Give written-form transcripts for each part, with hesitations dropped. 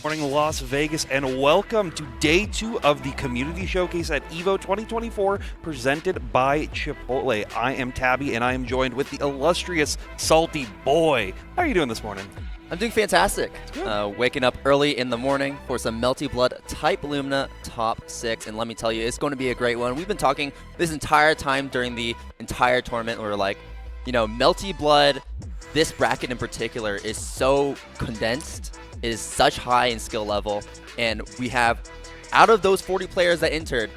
Morning, Las Vegas, and welcome to day 2 of the Community Showcase at Evo 2024, presented by Chipotle. I am Tabby, and I am joined with the illustrious Salty Boy. How are you doing this morning? I'm doing fantastic. Waking up early in the morning for some Melty Blood Type Lumina top 6, and let me tell you, it's going to be a great one. We've been talking this entire time during the entire tournament. We're like, you know, Melty Blood, this bracket in particular, is so condensed. It is such high in skill level, and we have, out of those 40 players that entered,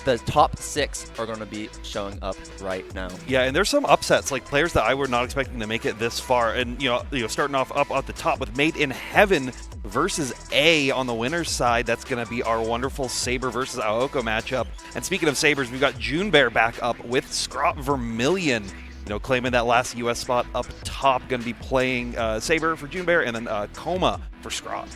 the top 6 are going to be showing up right now. Yeah, and there's some upsets, like players that I were not expecting to make it this far. And you know, starting off up at the top with MadeInHeaven versus A on the winner's side. That's going to be our wonderful Saber versus Aoko matchup. And speaking of Sabers, we've got Junbear back up with ScrawtVermillion. You know, claiming that last U.S. spot up top. Going to be playing Saber for Junbear, and then Kouma for Scrawt.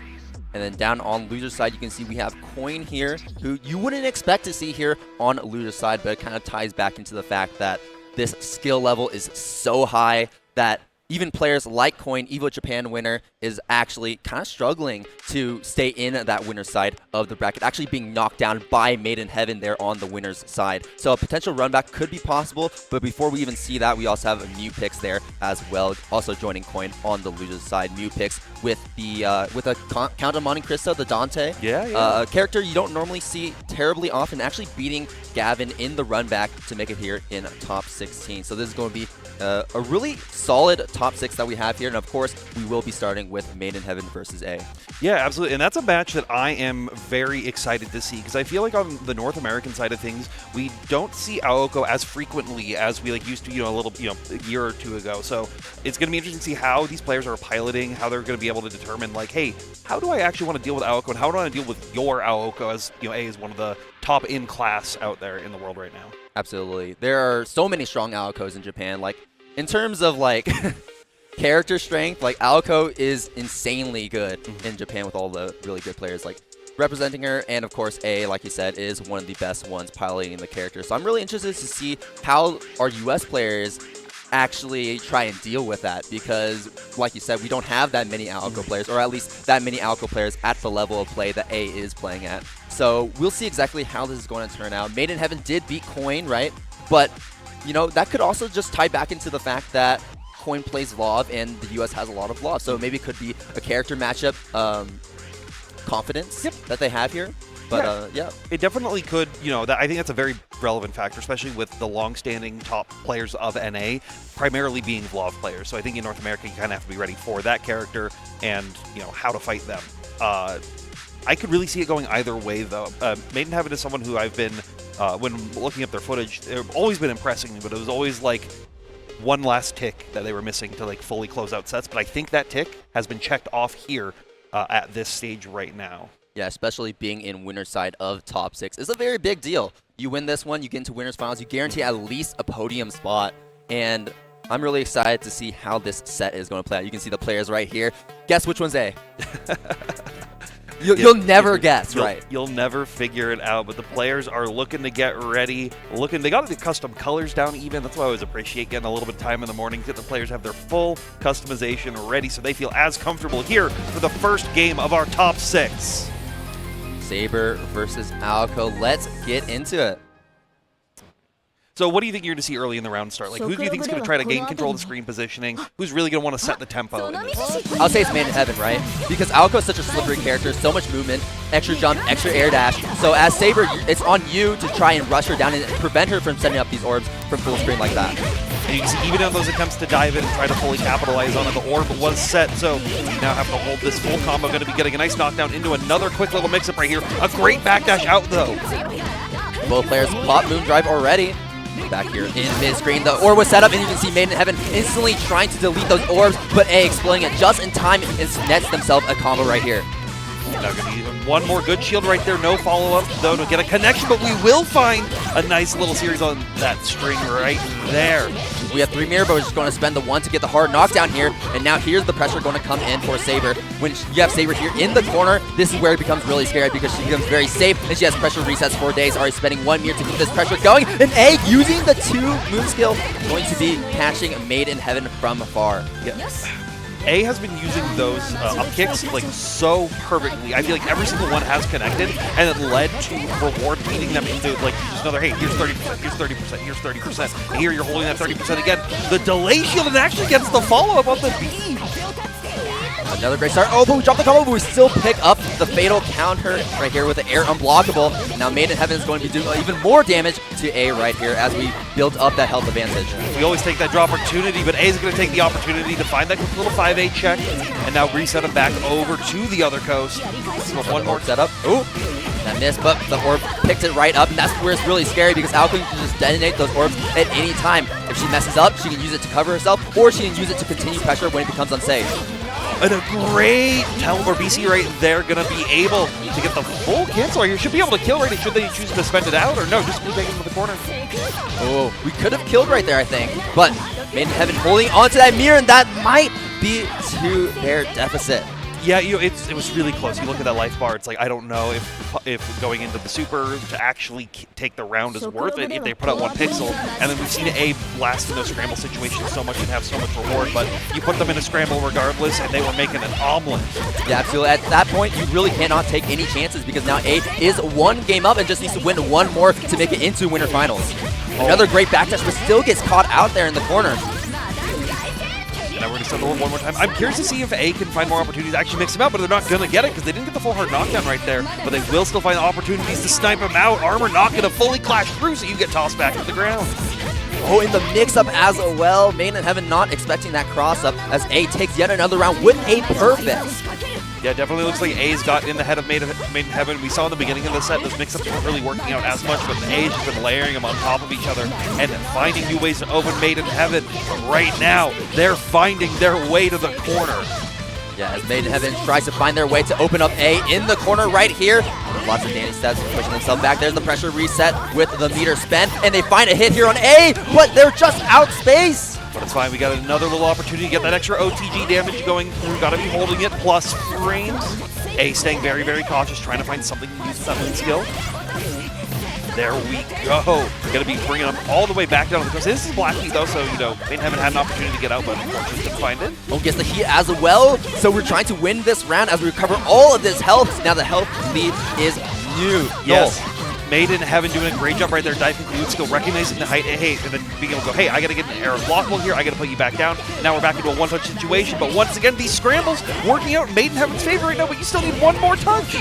And then down on loser's side, you can see we have Coin here, who you wouldn't expect to see here on loser's side, but it kind of ties back into the fact that this skill level is so high that even players like Coin, Evo Japan winner, is actually kind of struggling to stay in that winner's side of the bracket, actually being knocked down by MadeInHeaven there on the winner's side. So a potential run back could be possible, but before we even see that, we also have MyuPicks there as well, also joining Coin on the loser's side. MyuPicks with a Count of Monte Cristo, the Dante, a character you don't normally see terribly often, actually beating Gavin in the run back to make it here in top 16. So this is going to be a really solid top 6 that we have here, and of course we will be starting with MadeInHeaven versus A. Yeah, absolutely, and that's a match that I am very excited to see, because I feel like on the North American side of things, we don't see Aoko as frequently as we used to, a year or two ago. So it's going to be interesting to see how these players are piloting, how they're going to be able to determine, like, hey, how do I actually want to deal with Aoko, and how do I want to deal with your Aoko, as A is one of the top in class out there in the world right now. Absolutely, there are so many strong Aokos in Japan. Like, in terms of character strength, Aoko is insanely good in Japan with all the really good players representing her, and of course A, like you said, is one of the best ones piloting the character. So I'm really interested to see how our US players actually try and deal with that, because like you said, we don't have that many Aoko players, or at least that many Aoko players at the level of play that A is playing at. So we'll see exactly how this is going to turn out. MadeInHeaven did beat Coin, right? But you know, that could also just tie back into the fact that Coin plays Vlov, and the US has a lot of Vlov. So maybe it could be a character matchup confidence that they have here. But yeah, it definitely could. I think that's a very relevant factor, especially with the long-standing top players of NA primarily being Vlov players. So I think in North America, you kind of have to be ready for that character and how to fight them. I could really see it going either way, though. MadeInHeaven is someone who I've been, when looking up their footage, they've always been impressing me, but it was always one last tick that they were missing to fully close out sets. But I think that tick has been checked off here at this stage right now. Yeah, especially being in winner's side of top 6 is a very big deal. You win this one, you get into winner's finals, you guarantee at least a podium spot, and I'm really excited to see how this set is going to play out. You can see the players right here. Guess which one's A? You'll never guess, right? You'll never figure it out, but the players are looking to get ready. They got the custom colors down even. That's why I always appreciate getting a little bit of time in the morning to get the players have their full customization ready so they feel as comfortable here for the first game of our top 6. Saber versus Aoko. Let's get into it. So what do you think you're going to see early in the round start? Who do you think is going to try to gain control of the screen positioning? Who's really going to want to set the tempo? I'll say it's MadeInHeaven, right? Because Aoko is such a slippery character, so much movement, extra jump, extra air dash. So as Saber, it's on you to try and rush her down and prevent her from setting up these orbs from full screen like that. And you can see even on those attempts to dive in and try to fully capitalize on it, the orb was set, so we now have to hold this full combo. Going to be getting a nice knockdown into another quick little mix-up right here. A great backdash out, though. Both players pop Moondrive already. Back here in mid-screen, the orb was set up, and you can see MadeInHeaven instantly trying to delete those orbs, but A exploding it just in time and nets themselves a combo right here. Now going to be one more good shield right there. No follow-up, though, to get a connection, but we will find a nice little series on that string right there. We have 3 mirror, but we're just going to spend the 1 to get the hard knockdown here, and now here's the pressure going to come in for Saber. When you have Saber here in the corner, this is where it becomes really scary because she becomes very safe, and she has pressure resets for days, already spending 1 mirror to keep this pressure going, and A, using the 2 moon skill, going to be catching MadeInHeaven from afar. Yes. A has been using those up kicks like so perfectly. I feel like every single one has connected, and it led to reward beating them into like just another, hey, here's 30%, here's 30%, here's 30%. And here you're holding that 30% again. The delay shield and actually gets the follow-up on the B. Another great start. Oh, but we dropped the combo, but we still pick up the fatal counter right here with the air unblockable. Now MadeInHeaven is going to be doing even more damage to A right here as we build up that health advantage. We always take that draw opportunity, but A is going to take the opportunity to find that quick little 5-8 check and now reset him back over to the other coast. So one more setup. Oh, that missed, but the orb picked it right up, and that's where it's really scary because Aoko can just detonate those orbs at any time. If she messes up, she can use it to cover herself, or she can use it to continue pressure when it becomes unsafe. And a great teleport BC right there, gonna be able to get the full cancel right here. Should be able to kill right here. Should they choose to spend it out or no? Just move back into the corner. Oh, we could have killed right there, I think. But MadeInHeaven holding onto that mirror, and that might be to their deficit. Yeah, it was really close. You look at that life bar, it's like, I don't know if going into the super to actually take the round is worth it if they put out 1 pixel. And then we've seen A blast in those scramble situations so much and have so much reward, but you put them in a scramble regardless, and they were making an omelet. Yeah, absolutely. At that point, you really cannot take any chances because now A is 1 game up and just needs to win 1 more to make it into winter finals. Another great backdash, but still gets caught out there in the corner. And now we're going to send the orb one more time. I'm curious to see if A can find more opportunities to actually mix him out, but they're not going to get it because they didn't get the full hard knockdown right there. But they will still find opportunities to snipe him out. Armor not going to fully clash through, so you get tossed back to the ground. Oh, in the mix-up as well. MadeInHeaven not expecting that cross-up as A takes yet another round with a perfect. Yeah, definitely looks like A's got in the head of MadeInHeaven. We saw in the beginning of the set, those mix-ups weren't really working out as much, but A's have been layering them on top of each other and finding new ways to open MadeInHeaven. But right now, they're finding their way to the corner. Yeah, as MadeInHeaven tries to find their way to open up A in the corner right here. Lots of Danny steps pushing themselves back. There's the pressure reset with the meter spent, and they find a hit here on A, but they're just outspace. But it's fine. We got another little opportunity to get that extra OTG damage going through. Got to be holding it, plus frames. A staying very, very cautious, trying to find something to use with that moon skill. There we go. Going to be bringing them all the way back down to the coast. This is Black Heat, though, so, MadeInHeaven had an opportunity to get out, but unfortunately couldn't find it. Oh, gets the heat as well. So we're trying to win this round as we recover all of this health. Now the health lead is new. Yes. MadeInHeaven doing a great job right there, diving through skill, recognizing the height, hey, and then being able to go, hey, I got to get an air blockable here, I got to put you back down. Now we're back into a one-touch situation, but once again, these scrambles working out in MadeInHeaven's favor right now, but you still need one more touch.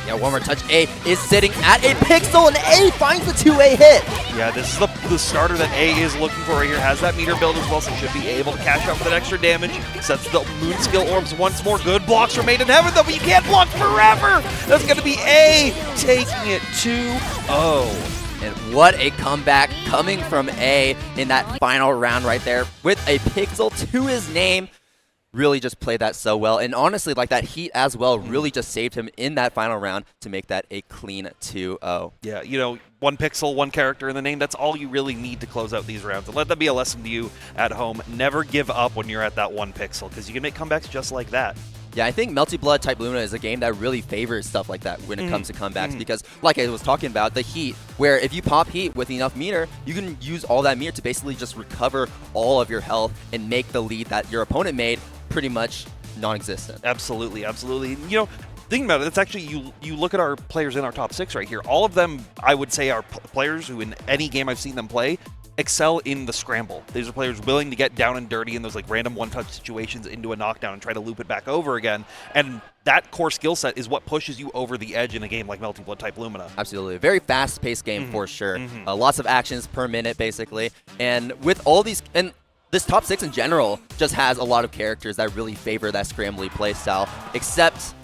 Yeah, one more touch. A is sitting at a pixel, and A finds the 2A hit. Yeah, this is the starter that A is looking for right here. Has that meter build as well, so should be able to cash out for that extra damage. Sets the moon skill orbs once more. Good blocks for MadeInHeaven, though, but you can't block forever. That's going to be A taking it 2-0. And what a comeback coming from A in that final round right there with a pixel to his name. Really just played that so well. And honestly, like that heat as well really just saved him in that final round to make that a clean 2-0. Yeah, 1 pixel, 1 character in the name. That's all you really need to close out these rounds. And let that be a lesson to you at home. Never give up when you're at that 1 pixel because you can make comebacks just like that. Yeah, I think Melty Blood type Lumina is a game that really favors stuff like that when it comes to comebacks because, like I was talking about, the heat, where if you pop heat with enough meter, you can use all that meter to basically just recover all of your health and make the lead that your opponent made pretty much non-existent. Absolutely, absolutely. Thinking about it, it's actually, you look at our players in our top 6 right here. All of them, I would say, are players who in any game I've seen them play excel in the scramble. These are players willing to get down and dirty in those like random one-touch situations into a knockdown and try to loop it back over again. And that core skill set is what pushes you over the edge in a game like Melty Blood type Lumina. Absolutely. A very fast-paced game for sure. Lots of actions per minute, basically. And with all these... and this top 6 in general just has a lot of characters that really favor that scrambly playstyle, except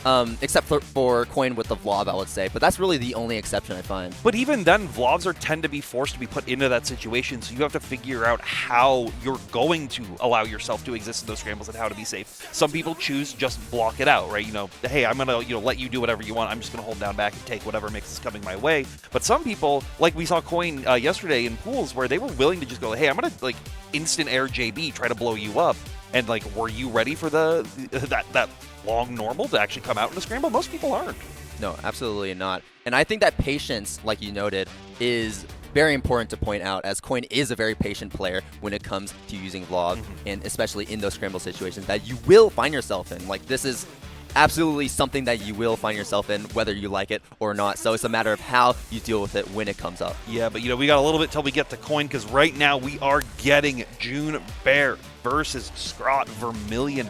for Coin with the Vlov, I would say. But that's really the only exception I find. But even then, Vlovs tend to be forced to be put into that situation, so you have to figure out how you're going to allow yourself to exist in those scrambles and how to be safe. Some people choose just block it out, right? Hey, I'm going to let you do whatever you want. I'm just going to hold down back and take whatever mix is coming my way. But some people, like we saw Coin yesterday in pools, where they were willing to just go, hey, I'm going to instant air JB, try to blow you up. And were you ready for that long normal to actually come out in the scramble? Most people aren't. No, absolutely not. And I think that patience, like you noted, is very important to point out, as Coin is a very patient player when it comes to using Vlov, and especially in those scramble situations that you will find yourself in. Like, this is absolutely something that you will find yourself in, whether you like it or not. So it's a matter of how you deal with it when it comes up. Yeah, but we got a little bit till we get to Coin, because right now we are getting Junbear versus ScrawtVermillion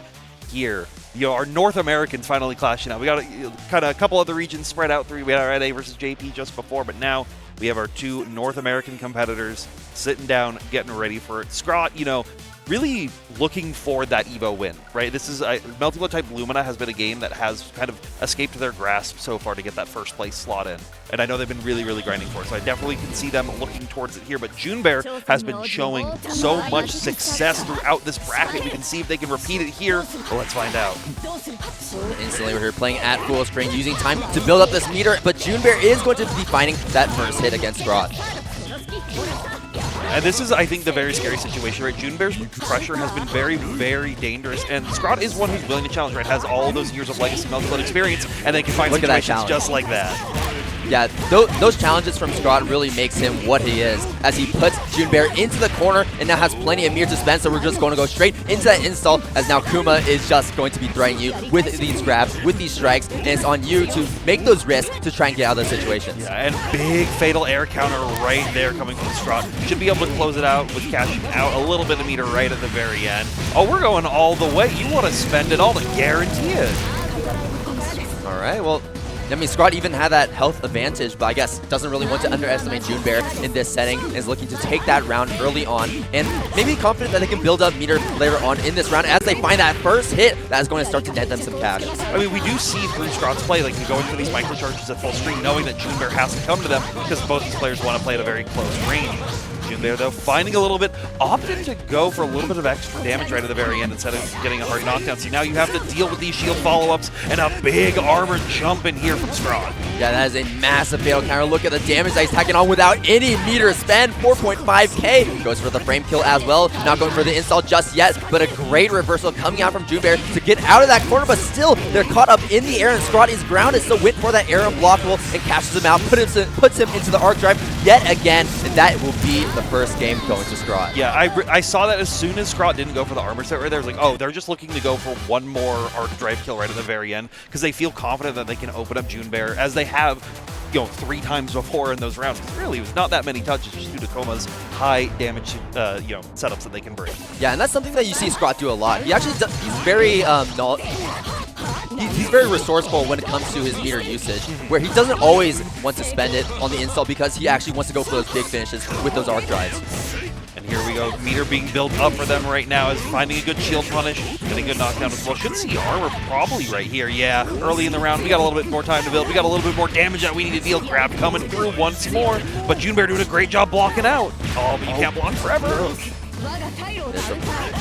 here. Our North Americans finally clashing out. We got kind of a couple other regions spread out through. We had our NA versus JP just before, but now we have our 2 North American competitors sitting down, getting ready for it. Scrawt, really looking for that Evo win, right? This is Melty Blood type Lumina has been a game that has kind of escaped their grasp so far to get that first place slot in. And I know they've been really, really grinding for it, so I definitely can see them looking towards it here. But Junbear has been showing so much success throughout this bracket. We can see if they can repeat it here. Well, let's find out. Instantly, we're here playing at full screen, using time to build up this meter, but Junbear is going to be finding that first hit against Scrawt. And this is, I think, the very scary situation, right? Junbear's pressure has been very, very dangerous, and Scrawt is one who's willing to challenge, right? Has all those years of legacy Melty Blood experience, and they can find situations just like that. Yeah, those challenges from Scrawt really makes him what he is, as he puts Junbear into the corner and now has plenty of meter to spend, so we're just going to go straight into that install, as now Kouma is just going to be threatening you with these grabs, with these strikes, and it's on you to make those risks to try and get out of those situations. Yeah, and big fatal air counter right there coming from Scrawt. Should be able to close it out with cashing out a little bit of meter right at the very end. Oh, we're going all the way. You want to spend it all to guarantee it. All right, well, I mean, Scrawt even had that health advantage, but I guess doesn't really want to underestimate Junbear in this setting, and is looking to take that round early on, and maybe confident that they can build up meter later on in this round as they find that first hit that is going to start to net them some cash. I mean, we do see through Scrawt's play, like, going for these microcharges at full screen, knowing that Junbear has to come to them, because both these players want to play at a very close range. Junbear, though, finding a little bit, opted to go for a little bit of extra damage right at the very end instead of getting a hard knockdown. So now you have to deal with these shield follow-ups and a big armor jump in here from Scrawt. Yeah, that is a massive fatal counter. Look at the damage that he's tacking on without any meter spend. 4.5k. Goes for the frame kill as well. Not going for the install just yet, but a great reversal coming out from Junbear to get out of that corner, but still, they're caught up in the air, and Scrawt is grounded, so went for that air unblockable and cashes him out, puts him into the arc drive yet again, and that will be the first game going to Scrawt. Yeah, I saw that as soon as Scrawt didn't go for the armor set right there. I was like, oh, they're just looking to go for one more arc drive kill right at the very end, because they feel confident that they can open up Junbear, as they have 3 times before in those rounds. Because really, it was not that many touches just due to Kouma's high damage setups that they can bring. Yeah, and that's something that you see Scrawt do a lot. He actually does, he's very he's very resourceful when it comes to his meter usage, where he doesn't always want to spend it on the install because he actually wants to go for those big finishes with those arc drives. And here we go, meter being built up for them right now, is finding a good shield punish, getting a good knockdown as well. Should see armor probably right here. Yeah, early in the round, we got a little bit more time to build. We got a little bit more damage that we need to deal. Grab coming through once more, but Junbear doing a great job blocking out. Oh, but you can't block forever. There's a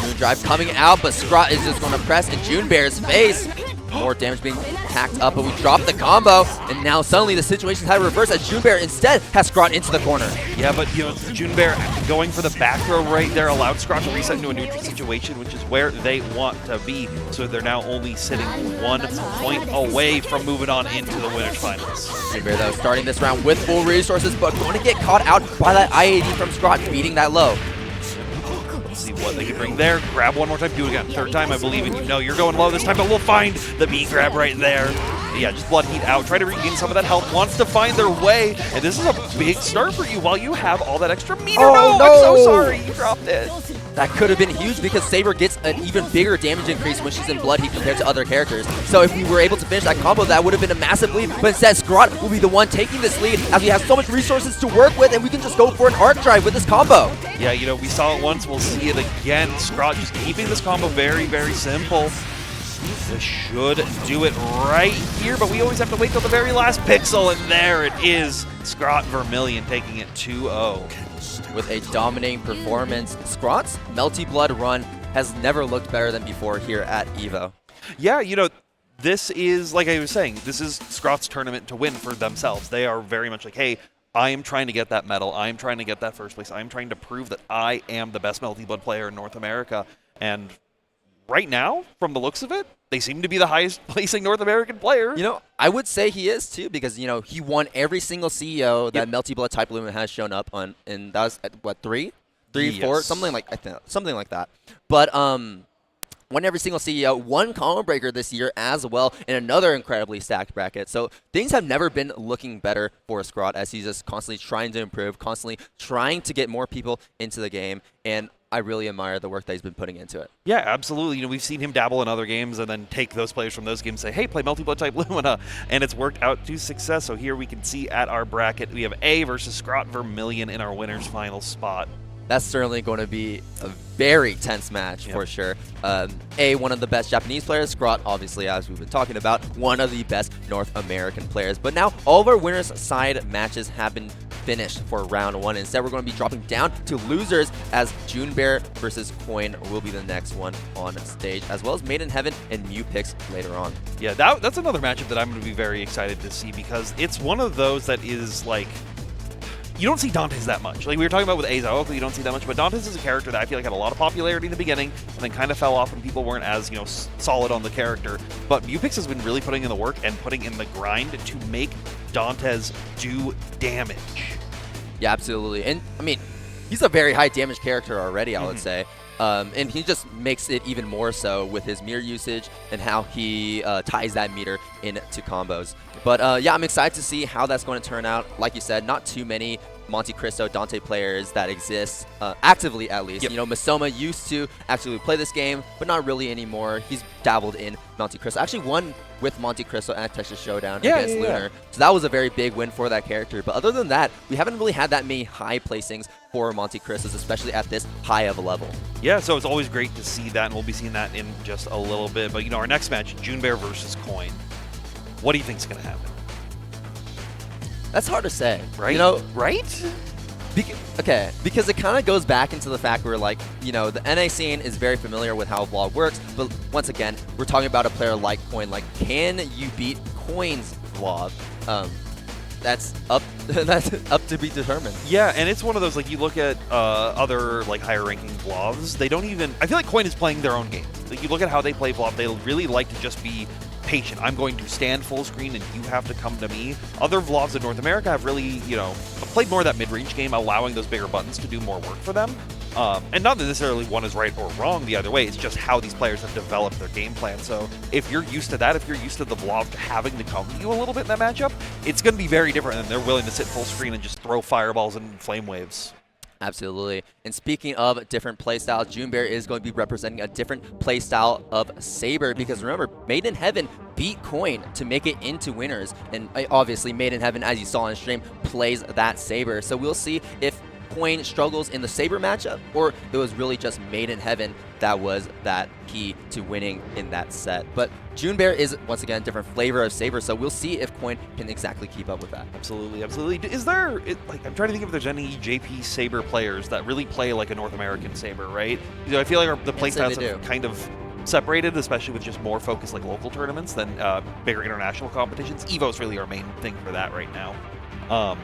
moon drive coming out, but Scrawt is just going to press in Junbear's face. More damage being packed up, but we dropped the combo, and now suddenly the situation's had a reverse, as Junbear instead has Scrawt into the corner. Yeah, but Junbear going for the back throw right there allowed Scrawt to reset into a neutral situation, which is where they want to be. So they're now only sitting 1 point away from moving on into the winners finals. Junbear, though, starting this round with full resources, but going to get caught out by that IAD from Scrawt, beating that low. See what they can bring there. Grab one more time. Do it again. 3rd time, I believe in you. No, you're going low this time, but we'll find the B grab right there. Yeah, just blood heat out. Try to regain some of that health. Wants to find their way. And this is a big start for you while you have all that extra meter. Oh, no! I'm so sorry. You dropped it. That could have been huge, because Saber gets an even bigger damage increase when she's in blood heat compared to other characters. So if we were able to finish that combo, that would have been a massive lead. But instead, Scrawt will be the one taking this lead, as we have so much resources to work with, and we can just go for an arc drive with this combo. Yeah, we saw it once. We'll see it again. Scrawt just keeping this combo very, very simple. This should do it right here, but we always have to wait till the very last pixel, and there it is. ScrawtVermillion taking it 2-0. With a dominating performance, Scrawt's Melty Blood run has never looked better than before here at Evo. Yeah, this is, like I was saying, this is Scrawt's tournament to win for themselves. They are very much like, hey, I am trying to get that medal. I am trying to get that first place. I am trying to prove that I am the best Melty Blood player in North America. And right now, from the looks of it, they seem to be the highest placing North American player. You know, I would say he is too, because you know he won every single CEO that Melty Blood type Lumina has shown up on, and that was at, what, three, four, something like something like that. But won every single CEO, won Combo Breaker this year as well, in another incredibly stacked bracket. So things have never been looking better for Scrawt, as he's just constantly trying to improve, constantly trying to get more people into the game, and I really admire the work that he's been putting into it. Yeah, absolutely. You know, we've seen him dabble in other games and then take those players from those games and say, hey, play Melty Blood type Lumina, and it's worked out to success. So here we can see at our bracket, we have A versus ScrawtVermillion in our winner's final spot. That's certainly going to be a very tense match for sure. A, one of the best Japanese players. Scrawt, obviously, as we've been talking about, one of the best North American players. But now all of our winners' side matches have been finished for round one. Instead, we're going to be dropping down to losers, as Junbear versus Coin will be the next one on stage, as well as MadeInHeaven and MyuPicks later on. Yeah, that's another matchup that I'm going to be very excited to see, because it's one of those that is like, you don't see Dante's that much. Like we were talking about with Aoko, you don't see that much, but Dante's is a character that I feel like had a lot of popularity in the beginning and then kind of fell off when people weren't as, you know, solid on the character. But MyuPicks has been really putting in the work and putting in the grind to make Dante's do damage. Yeah, absolutely. And I mean, he's a very high damage character already, I would say. And he just makes it even more so with his mirror usage and how he ties that meter into combos. But yeah, I'm excited to see how that's going to turn out. Like you said, not too many Monte Cristo Dante players that exist, actively at least. You know, Masoma used to actually play this game, but not really anymore. He's dabbled in Monte Cristo. Actually won with Monte Cristo at Texas Showdown against Lunar. So that was a very big win for that character. But other than that, we haven't really had that many high placings for Monte Cristos, especially at this high of a level. Yeah, so it's always great to see that, and we'll be seeing that in just a little bit. But, you know, our next match, Junbear versus Coin. What do you think is going to happen? That's hard to say. Right? You know, right? Because it kind of goes back into the fact where, like, you know, the NA scene is very familiar with how Vlov works, but once again, we're talking about a player like Coin. Like, can you beat Coin's Vlov? That's up to be determined. Yeah, and it's one of those, like, you look at other, like, higher ranking Vlovs, they don't even, I feel like Coin is playing their own game. Like, you look at how they play Vlov, they really like to just be patient. I'm going to stand full screen and you have to come to me. Other Vlovs in North America have really, you know, played more of that mid-range game, allowing those bigger buttons to do more work for them. And not that necessarily one is right or wrong the other way, it's just how these players have developed their game plan. So if you're used to that, if you're used to the Vlov having to come to you a little bit in that matchup, it's going to be very different, and they're willing to sit full screen and just throw fireballs and flame waves. Absolutely. And speaking of different playstyles, Junbear is going to be representing a different playstyle of Saber, because remember, MadeInHeaven beat Coin to make it into winners. And obviously, MadeInHeaven, as you saw on stream, plays that Saber. So we'll see if Coin struggles in the Saber matchup, or it was really just MadeInHeaven that was that key to winning in that set. But Junbear is, once again, a different flavor of Saber, so we'll see if Coin can exactly keep up with that. Absolutely, absolutely. Is there, like, I'm trying to think if there's any JP Saber players that really play like a North American Saber, right? You know, I feel like the playstyles have kind of separated, especially with just more focused like local tournaments than bigger international competitions. Evo's really our main thing for that right now.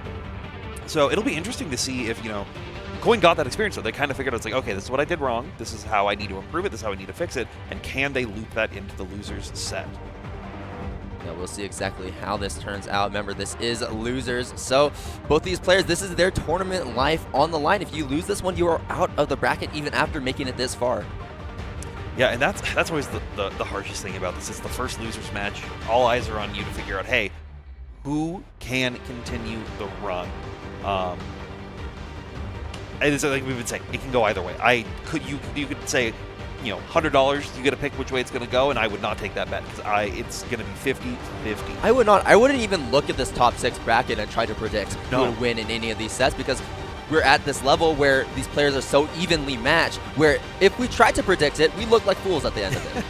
So it'll be interesting to see if, you know, Coin got that experience, so they kind of figured out, it's like, okay, this is what I did wrong, this is how I need to improve it, this is how I need to fix it, and can they loop that into the losers set? Yeah, we'll see exactly how this turns out. Remember, this is losers, so both these players, this is their tournament life on the line. If you lose this one, you are out of the bracket even after making it this far. Yeah, and that's always the harshest thing about this. It's the first losers match. All eyes are on you to figure out, hey, who can continue the run? And it's like we've been saying, it can go either way. You could say, you know, $100, you get to pick which way it's going to go, and I would not take that bet, because it's going to be 50-50. I would not. I wouldn't even look at this top 6 bracket and try to predict who would win in any of these sets, because we're at this level where these players are so evenly matched, where if we try to predict it, we look like fools at the end of it.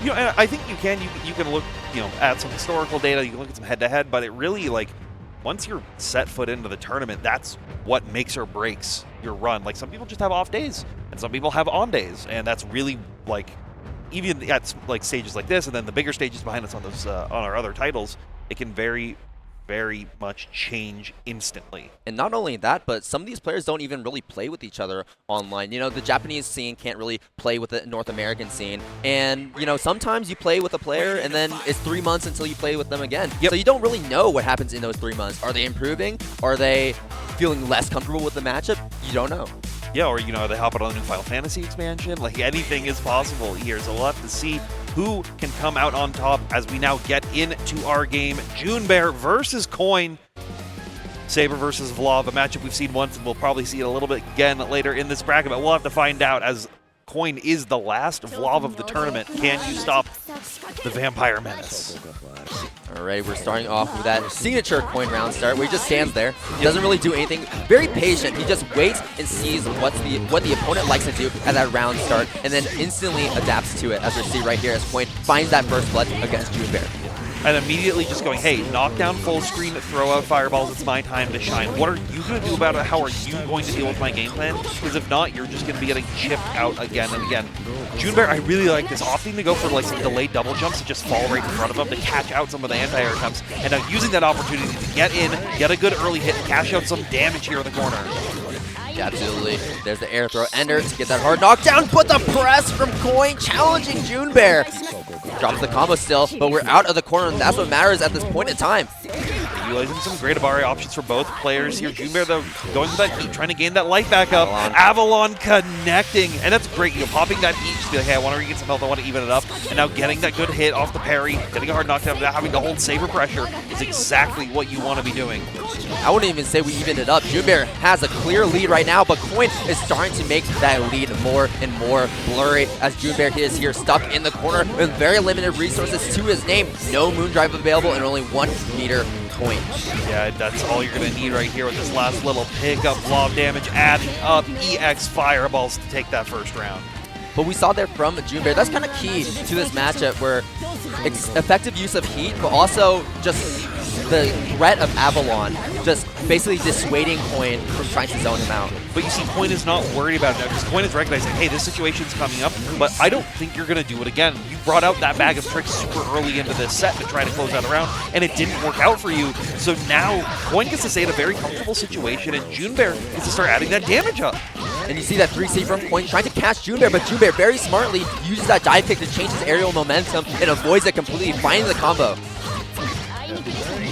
You know, and I think you can look, you know, at some historical data, you can look at some head-to-head, but it really, like, once you're set foot into the tournament, that's what makes or breaks your run. Like, some people just have off days, and some people have on days, and that's really, like, even at like stages like this, and then the bigger stages behind us on those on our other titles, it can very, very much change instantly. And not only that, but some of these players don't even really play with each other online. You know, the Japanese scene can't really play with the North American scene. And, you know, sometimes you play with a player and then it's 3 months until you play with them again. Yep. So you don't really know what happens in those 3 months. Are they improving? Are they feeling less comfortable with the matchup? You don't know. Yeah, or, you know, they hop on a new Final Fantasy expansion. Like, anything is possible here. So we'll have to see who can come out on top as we now get into our game. Junbear versus Coin. Saber versus Vlov, a matchup we've seen once, and we'll probably see it a little bit again later in this bracket, but we'll have to find out as Coin is the last Vlov of the tournament. Can you stop the Vampire Menace? All right, we're starting off with that signature Coin round start where he just stands there. He doesn't really do anything. Very patient. He just waits and sees what the opponent likes to do at that round start and then instantly adapts to it, as we see right here as Coin finds that first blood against Junbear. And immediately just going, hey, knock down full screen, throw out fireballs, it's my time to shine. What are you going to do about it? How are you going to deal with my game plan? Because if not, you're just going to be getting chipped out again and again. Junbear, I really like this, opting to go for like some delayed double jumps and just fall right in front of him to catch out some of the anti-air attempts. And now using that opportunity to get in, get a good early hit, cash out some damage here in the corner. Yeah, absolutely. There's the air throw ender to get that hard knockdown, but the press from Coin challenging Junbear. Drops the combo still, but we're out of the corner, and that's what matters at this point in time. Utilizing some great Abari options for both players here. Junbear, though, going for that heat, trying to gain that life back up. Avalon connecting, and that's great. You know, popping that heat, just be like, hey, I want to regain some health, I want to even it up. And now getting that good hit off the parry, getting a hard knockdown, without having to hold Saber pressure is exactly what you want to be doing. I wouldn't even say we evened it up. Junbear has a clear lead right now, but Coin is starting to make that lead more and more blurry as Junbear is here stuck in the corner with very limited resources to his name. No Moondrive available and only 1 meter point. Yeah, that's all you're going to need right here with this last little pickup. Vlov damage, adding up EX fireballs to take that first round. But we saw there from Junbear, that's kind of key to this matchup where it's effective use of heat, but also just the threat of Avalon just basically dissuading Coin from trying to zone him out. But you see, Coin is not worried about it now because Coin is recognizing, hey, this situation's coming up, but I don't think you're going to do it again. You brought out that bag of tricks super early into this set to try to close out a round, and it didn't work out for you. So now Coin gets to stay in a very comfortable situation, and Junbear gets to start adding that damage up. And you see that 3C from Coin trying to catch Junbear, but Junbear very smartly uses that dive kick to change his aerial momentum and avoids it completely, finding the combo.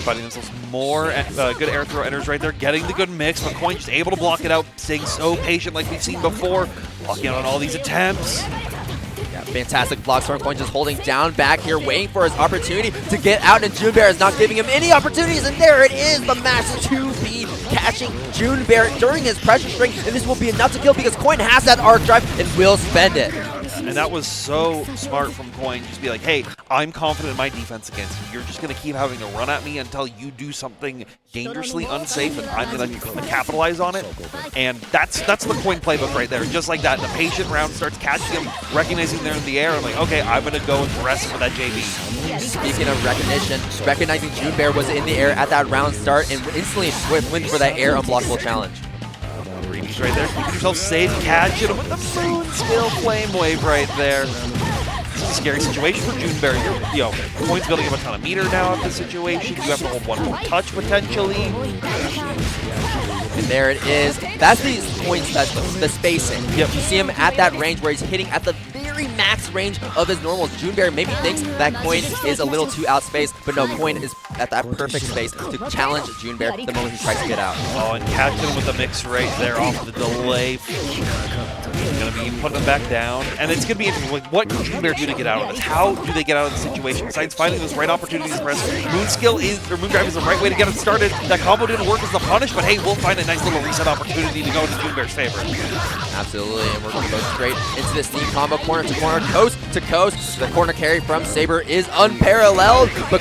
Finding themselves more good air throw enters right there, getting the good mix, but Coin just able to block it out, staying so patient like we've seen before, blocking out on all these attempts. Yeah, fantastic blocks from Coin, just holding down back here, waiting for his opportunity to get out, and Junbear is not giving him any opportunities, and there it is, the match 2B catching Junbear during his pressure string, and this will be enough to kill because Coin has that arc drive and will spend it. And that was so smart from Coin, just be like, hey, I'm confident in my defense against you. You're just going to keep having to run at me until you do something dangerously unsafe, and I'm going to capitalize on it. And that's the Coin playbook right there. Just like that, the patient round starts catching him, recognizing they're in the air. I'm like, okay, I'm going to go aggressive for that JB. Speaking of recognition, recognizing Junbear was in the air at that round start and instantly went for that air unblockable challenge. He's right there, keeping yourself safe, catching him with the moon spill flame wave right there. It's a scary situation for Junbear. You know, Coin's building up a ton of meter now of the situation. You have to hold one more touch potentially. And there it is. That's the Coin special, the spacing. Yep. You see him at that range where he's hitting at the very max range of his normals. Junbear maybe thinks that Coin is a little too outspaced, but no, Coin is at that perfect space to challenge Junbear the moment he tries to get out. Oh, and catching him with the mix right there off the delay. Going to be putting him back down. And it's going to be interesting. Like, what can Junbear do to get out of this? How do they get out of the situation? Besides finding those right opportunities to press, Moondrive is the right way to get it started. That combo didn't work as the punish, but hey, we'll find a nice little reset opportunity to go into Junbear's favor. Absolutely, and we're going to go straight into this knee combo, corner to corner, coast to coast. The corner carry from Saber is unparalleled, but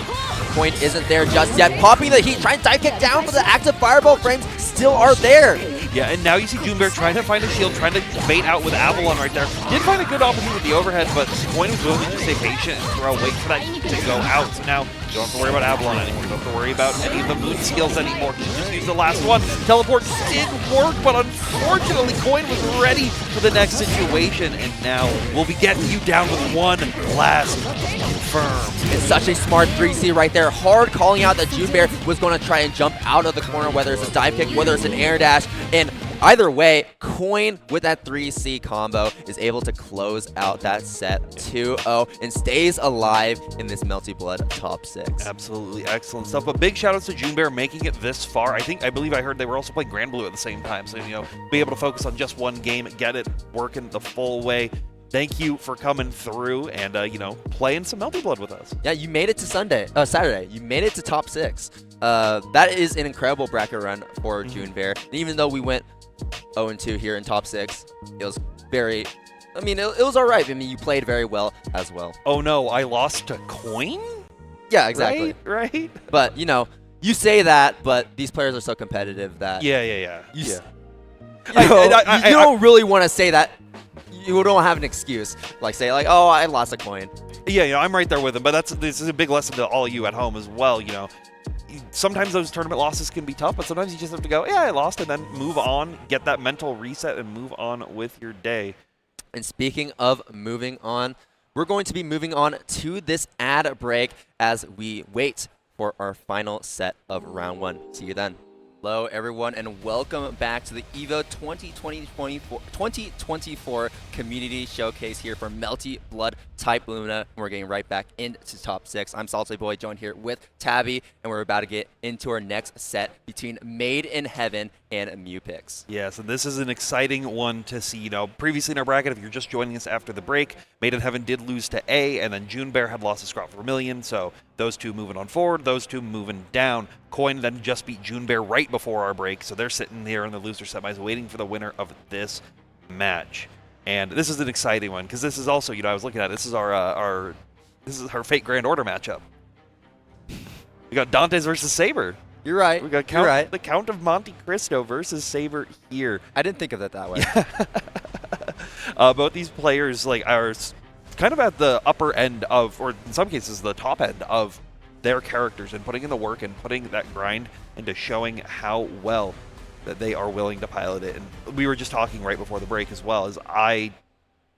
Coin isn't there just yet. Popping the heat, trying to dive kick down, but the active fireball frames still are there. Yeah, and now you see Junbear trying to find a shield, trying to bait out with Avalon right there. Did find a good opportunity with the overhead, but Coin was willing to just stay patient and throw, wait for that to go out. So now you don't have to worry about Avalon anymore. You don't have to worry about any of the moon skills anymore. You just use the last one. Teleport did work, but unfortunately Coin was ready for the next situation, and now we'll be getting you down with one last confirm. It's such a smart 3C right there. Hard calling out that Junbear was going to try and jump out of the corner, whether it's a dive kick, whether it's an air dash, and either way, Coin with that 3C combo is able to close out that set 2-0 and stays alive in this Melty Blood top 6. Absolutely excellent stuff. But big shout outs to Junbear making it this far. I believe I heard they were also playing Grand Blue at the same time. So, be able to focus on just one game, get it working the full way. Thank you for coming through and, playing some Melty Blood with us. Yeah, you made it to Saturday. You made it to top 6. That is an incredible bracket run for Junbear. And even though we went 0-2 here in top 6, it was very... it was all right. You played very well as well. Oh, no, I lost to Coin? Yeah, exactly. Right? But, you say that, but these players are so competitive that... Yeah. You don't really want to say that. You don't have an excuse. Oh, I lost a coin. Yeah, I'm right there with him. But this is a big lesson to all you at home as well, Sometimes those tournament losses can be tough, but sometimes you just have to go, yeah, I lost, and then move on, get that mental reset, and move on with your day. And speaking of moving on, we're going to be moving on to this ad break as we wait for our final set of round 1. See you then. Hello, everyone, and welcome back to the Evo 2024 Community Showcase here for Melty Blood Type Lumina. And we're getting right back into top 6. I'm Salty Boy, joined here with Tabby, and we're about to get into our next set between MadeInHeaven and MyuPicks. Yes, and this is an exciting one to see. Previously in our bracket, if you're just joining us after the break, MadeInHeaven did lose to A, and then Junbear had lost to ScrawtVermillion, so those two moving on forward, those two moving down. Coin then just beat Junbear right before our break, so they're sitting there in the loser semis waiting for the winner of this match. And this is an exciting one because this is also, I was looking at it, this is our Fate Grand Order matchup. We got Dantes versus Saber. You're right. We got the Count of Monte Cristo versus Saber here. I didn't think of it that way. Both these players are kind of at the upper end of, or in some cases the top end of their characters, and putting in the work and putting that grind into showing how well that they are willing to pilot it. And we were just talking right before the break as well, as I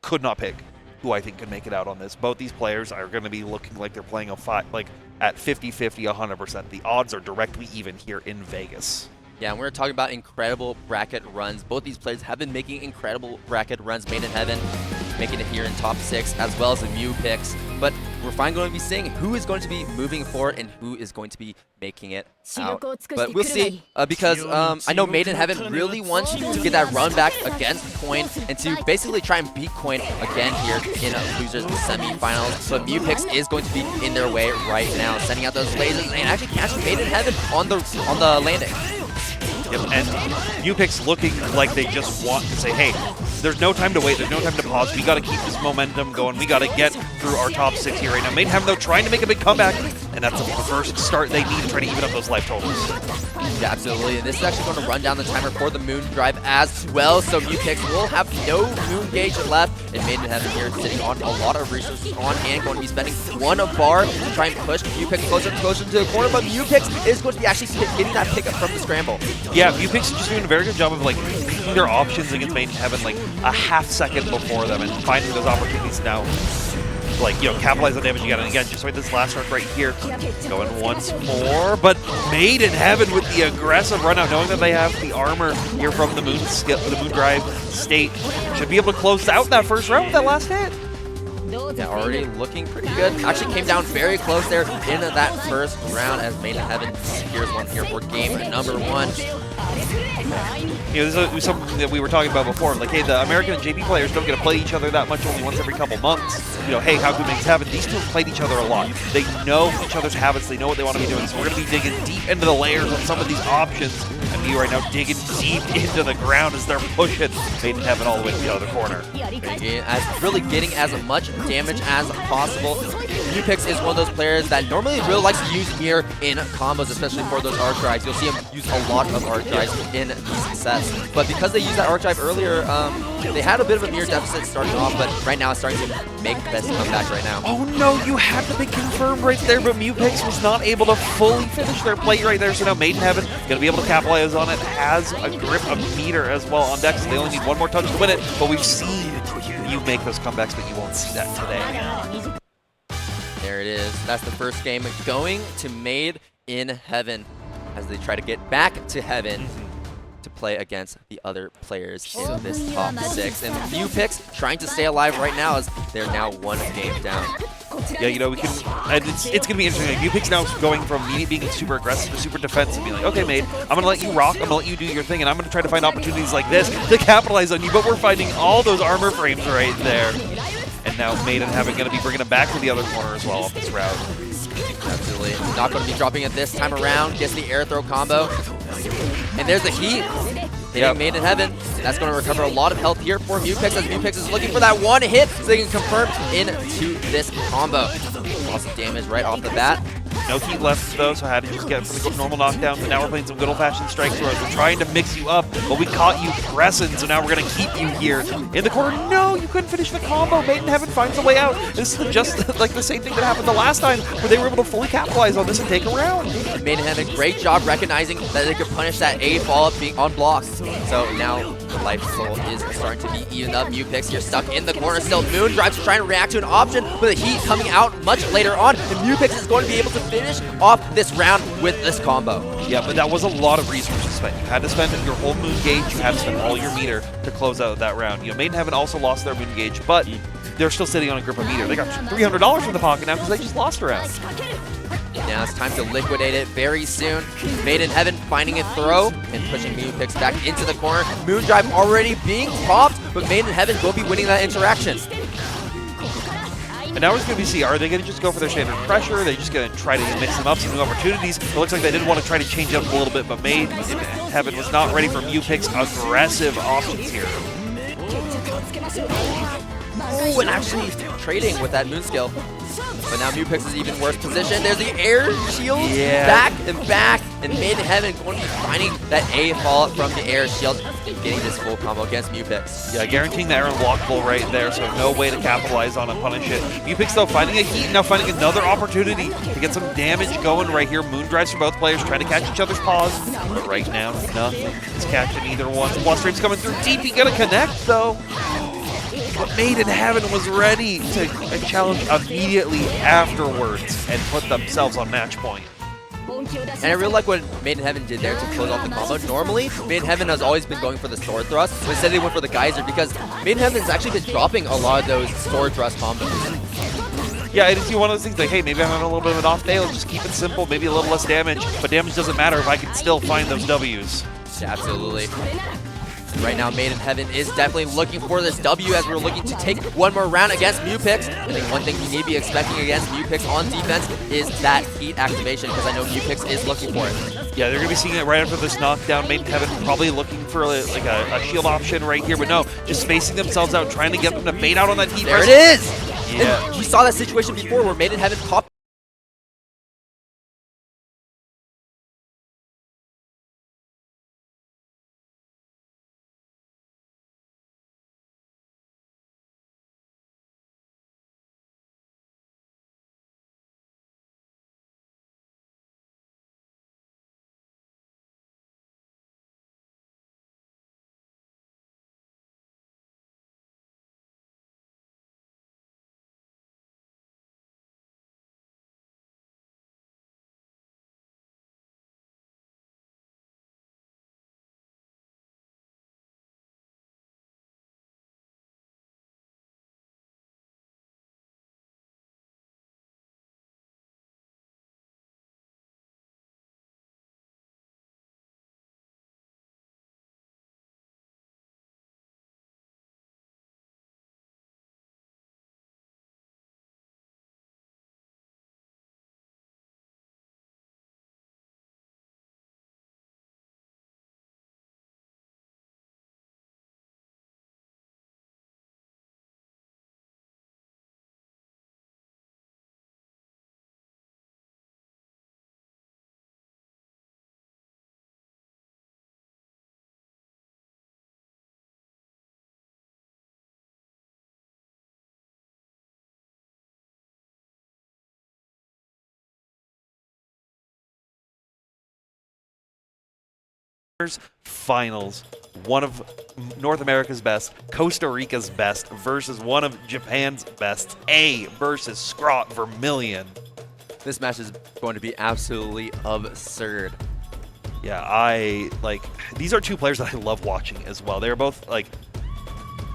could not pick who I think could make it out on this. Both these players are going to be looking like they're playing at 50-50, 100%. The odds are directly even here in Vegas. Yeah, and we're talking about incredible bracket runs. Both these players have been making incredible bracket runs. MadeInHeaven making it here in top 6, as well as the MyuPicks. But we're finally going to be seeing who is going to be moving forward and who is going to be making it out. But we'll see, because I know MadeInHeaven really wants to get that run back against Coin and to basically try and beat Coin again here in losers semifinals. But MyuPicks is going to be in their way right now, sending out those lasers and actually catching MadeInHeaven on the landing. Yep, and MyuPicks looking like they just want to say, hey, there's no time to wait, there's no time to pause, we got to keep this momentum going, we got to get through our top 6 here right now. MadeInHeaven, though, trying to make a big comeback, and that's the first start they need to try to even up those life totals. Yeah, absolutely, and this is actually going to run down the timer for the Moon Drive as well, so MyuPicks will have no Moon Gauge left, and MadeInHeaven here sitting on a lot of resources on hand, going to be spending one bar to try and push MyuPicks closer and closer to the corner, but MyuPicks is going to be actually getting that pickup from the scramble. Yeah, MyuPicks are just doing a very good job of picking their options against MadeInHeaven a half second before them and finding those opportunities now. Capitalize on damage you got. And again, just like this last round right here, going once more. But MadeInHeaven with the aggressive run out, knowing that they have the armor here from the Moon Drive state, should be able to close out that first round with that last hit. Yeah, already looking pretty good. Actually came down very close there in that first round as MadeInHeaven secures one here for game number 1. This is something that we were talking about before. Hey, the American and JP players don't get to play each other that much, only once every couple months. Hey, how good makes happen? These two have played each other a lot. They know each other's habits. They know what they want to be doing. So we're going to be digging deep into the layers on some of these options. And me right now digging deep into the ground as they're pushing MadeInHeaven all the way to the other corner. Really getting as much damage as possible. MyuPicks is one of those players that normally really likes to use mirror in combos, especially for those arc drives. You'll see him use a lot of arc drives in these sets. But because they used that arc drive earlier, they had a bit of a mirror deficit starting off, but right now it's starting to make this comeback right now. Oh no, you had the big confirm right there, but MyuPicks was not able to fully finish their plate right there. So now MadeInHeaven gonna be able to capitalize on it. Has a grip of meter as well on deck, so they only need one more touch to win it. But we've seen you make those comebacks, but you won't see that today. There it is. That's the first game going to MadeInHeaven as they try to get back to heaven to play against the other players in this top 6. And MyuPicks trying to stay alive right now as they're now 1 game down. Yeah, you know, we can, and it's going to be interesting. Like, MyuPicks now going from me being super aggressive to super defensive, being like, okay, Made, I'm going to let you rock, I'm going to let you do your thing, and I'm going to try to find opportunities like this to capitalize on you, but we're finding all those armor frames right there. And now MadeInHeaven going to be bringing it back to the other corner as well off this route. Absolutely. Not going to be dropping it this time around. Gets the air throw combo. And there's the heat. Hitting MadeInHeaven. That's going to recover a lot of health here for MyuPicks as MyuPicks is looking for that one hit so they can confirm into this combo. Lots of damage right off the bat. No heat left though, so I had to just get for the normal knockdown. But now we're playing some good old-fashioned strike throws. We're trying to mix you up, but we caught you pressing, so now we're going to keep you here in the corner. No, you couldn't finish the combo. MadeInHeaven finds a way out. This is just like the same thing that happened the last time, where they were able to fully capitalize on this and take a round. And MadeInHeaven, great job recognizing that they could punish that A follow-up being on blocks. So now the life total is starting to be evened up. MyuPicks here stuck in the corner still. Moondrive's trying to react to an option, but the heat coming out much later on, and MyuPicks is going to be able to finish off this round with this combo. Yeah, but that was a lot of resources spent. You had to spend your whole moon gauge, you had to spend all your meter to close out that round. You know, MadeInHeaven also lost their moon gauge, but they're still sitting on a grip of meter. They got $300 from the pocket now because they just lost a round. Now it's time to liquidate it very soon. MadeInHeaven finding a throw and pushing MyuPicks back into the corner. Moondrive already being popped, but MadeInHeaven will be winning that interaction. And now we're just going to see, are they going to just go for their standard pressure? Are they just going to try to mix them up, some new opportunities? It looks like they did want to try to change it up a little bit, but MadeInHeaven was not ready for MyuPicks' aggressive options here. Oh, and actually trading with that moon skill. But now MyuPicks is even worse position. There's the air shield back, and MadeInHeaven going to be finding that A follow-up from the air shield, getting this full combo against MyuPicks. Yeah, guaranteeing the air unblockable right there, so no way to capitalize on and punish it. MyuPicks though finding a heat, now finding another opportunity to get some damage going right here. Moondrives for both players, trying to catch each other's paws, but right now, nothing is catching either one. One stream's coming through deep, he gonna connect though. But MadeInHeaven was ready to challenge immediately afterwards and put themselves on match point. And I really like what MadeInHeaven did there to close off the combo. Normally, MadeInHeaven has always been going for the sword thrust, but instead they went for the geyser because MadeInHeaven has actually been dropping a lot of those sword thrust combos. Yeah, it's one of those things like, hey, maybe I'm having a little bit of an off day, let's just keep it simple, maybe a little less damage, but damage doesn't matter if I can still find those W's. Yeah, absolutely. Right now, MadeInHeaven is definitely looking for this W as we're looking to take one more round against MyuPicks. I think one thing you need to be expecting against MyuPicks on defense is that heat activation, because I know MyuPicks is looking for it. Yeah, they're going to be seeing it right after this knockdown. MadeInHeaven probably looking for like a shield option right here, but no, just spacing themselves out, trying to get them to bait out on that heat. There it is! Yeah. And we saw that situation before where MadeInHeaven popped Finals, one of North America's best, Costa Rica's best, versus one of Japan's best, A versus ScrawtVermillion. This match is going to be absolutely absurd. Yeah, these are two players that I love watching as well. They're both like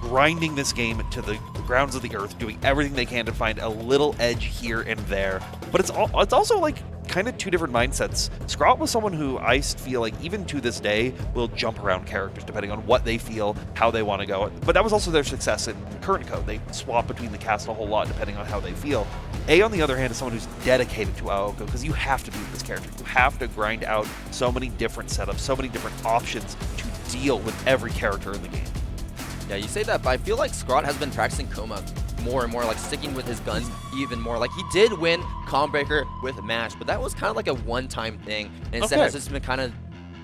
grinding this game to the grounds of the earth, doing everything they can to find a little edge here and there. But it's also like kind of two different mindsets. Scrawt was someone who I feel like even to this day will jump around characters depending on what they feel, how they want to go. But that was also their success in current code. They swap between the cast a whole lot depending on how they feel. A, on the other hand, is someone who's dedicated to Aoko because you have to be with this character. You have to grind out so many different setups, so many different options to deal with every character in the game. Yeah, you say that, but I feel like Scrawt has been practicing Kouma more and more, like sticking with his guns even more. Like, he did win Combo Breaker with Match, but that was kind of like a one-time thing. And instead has just been kind of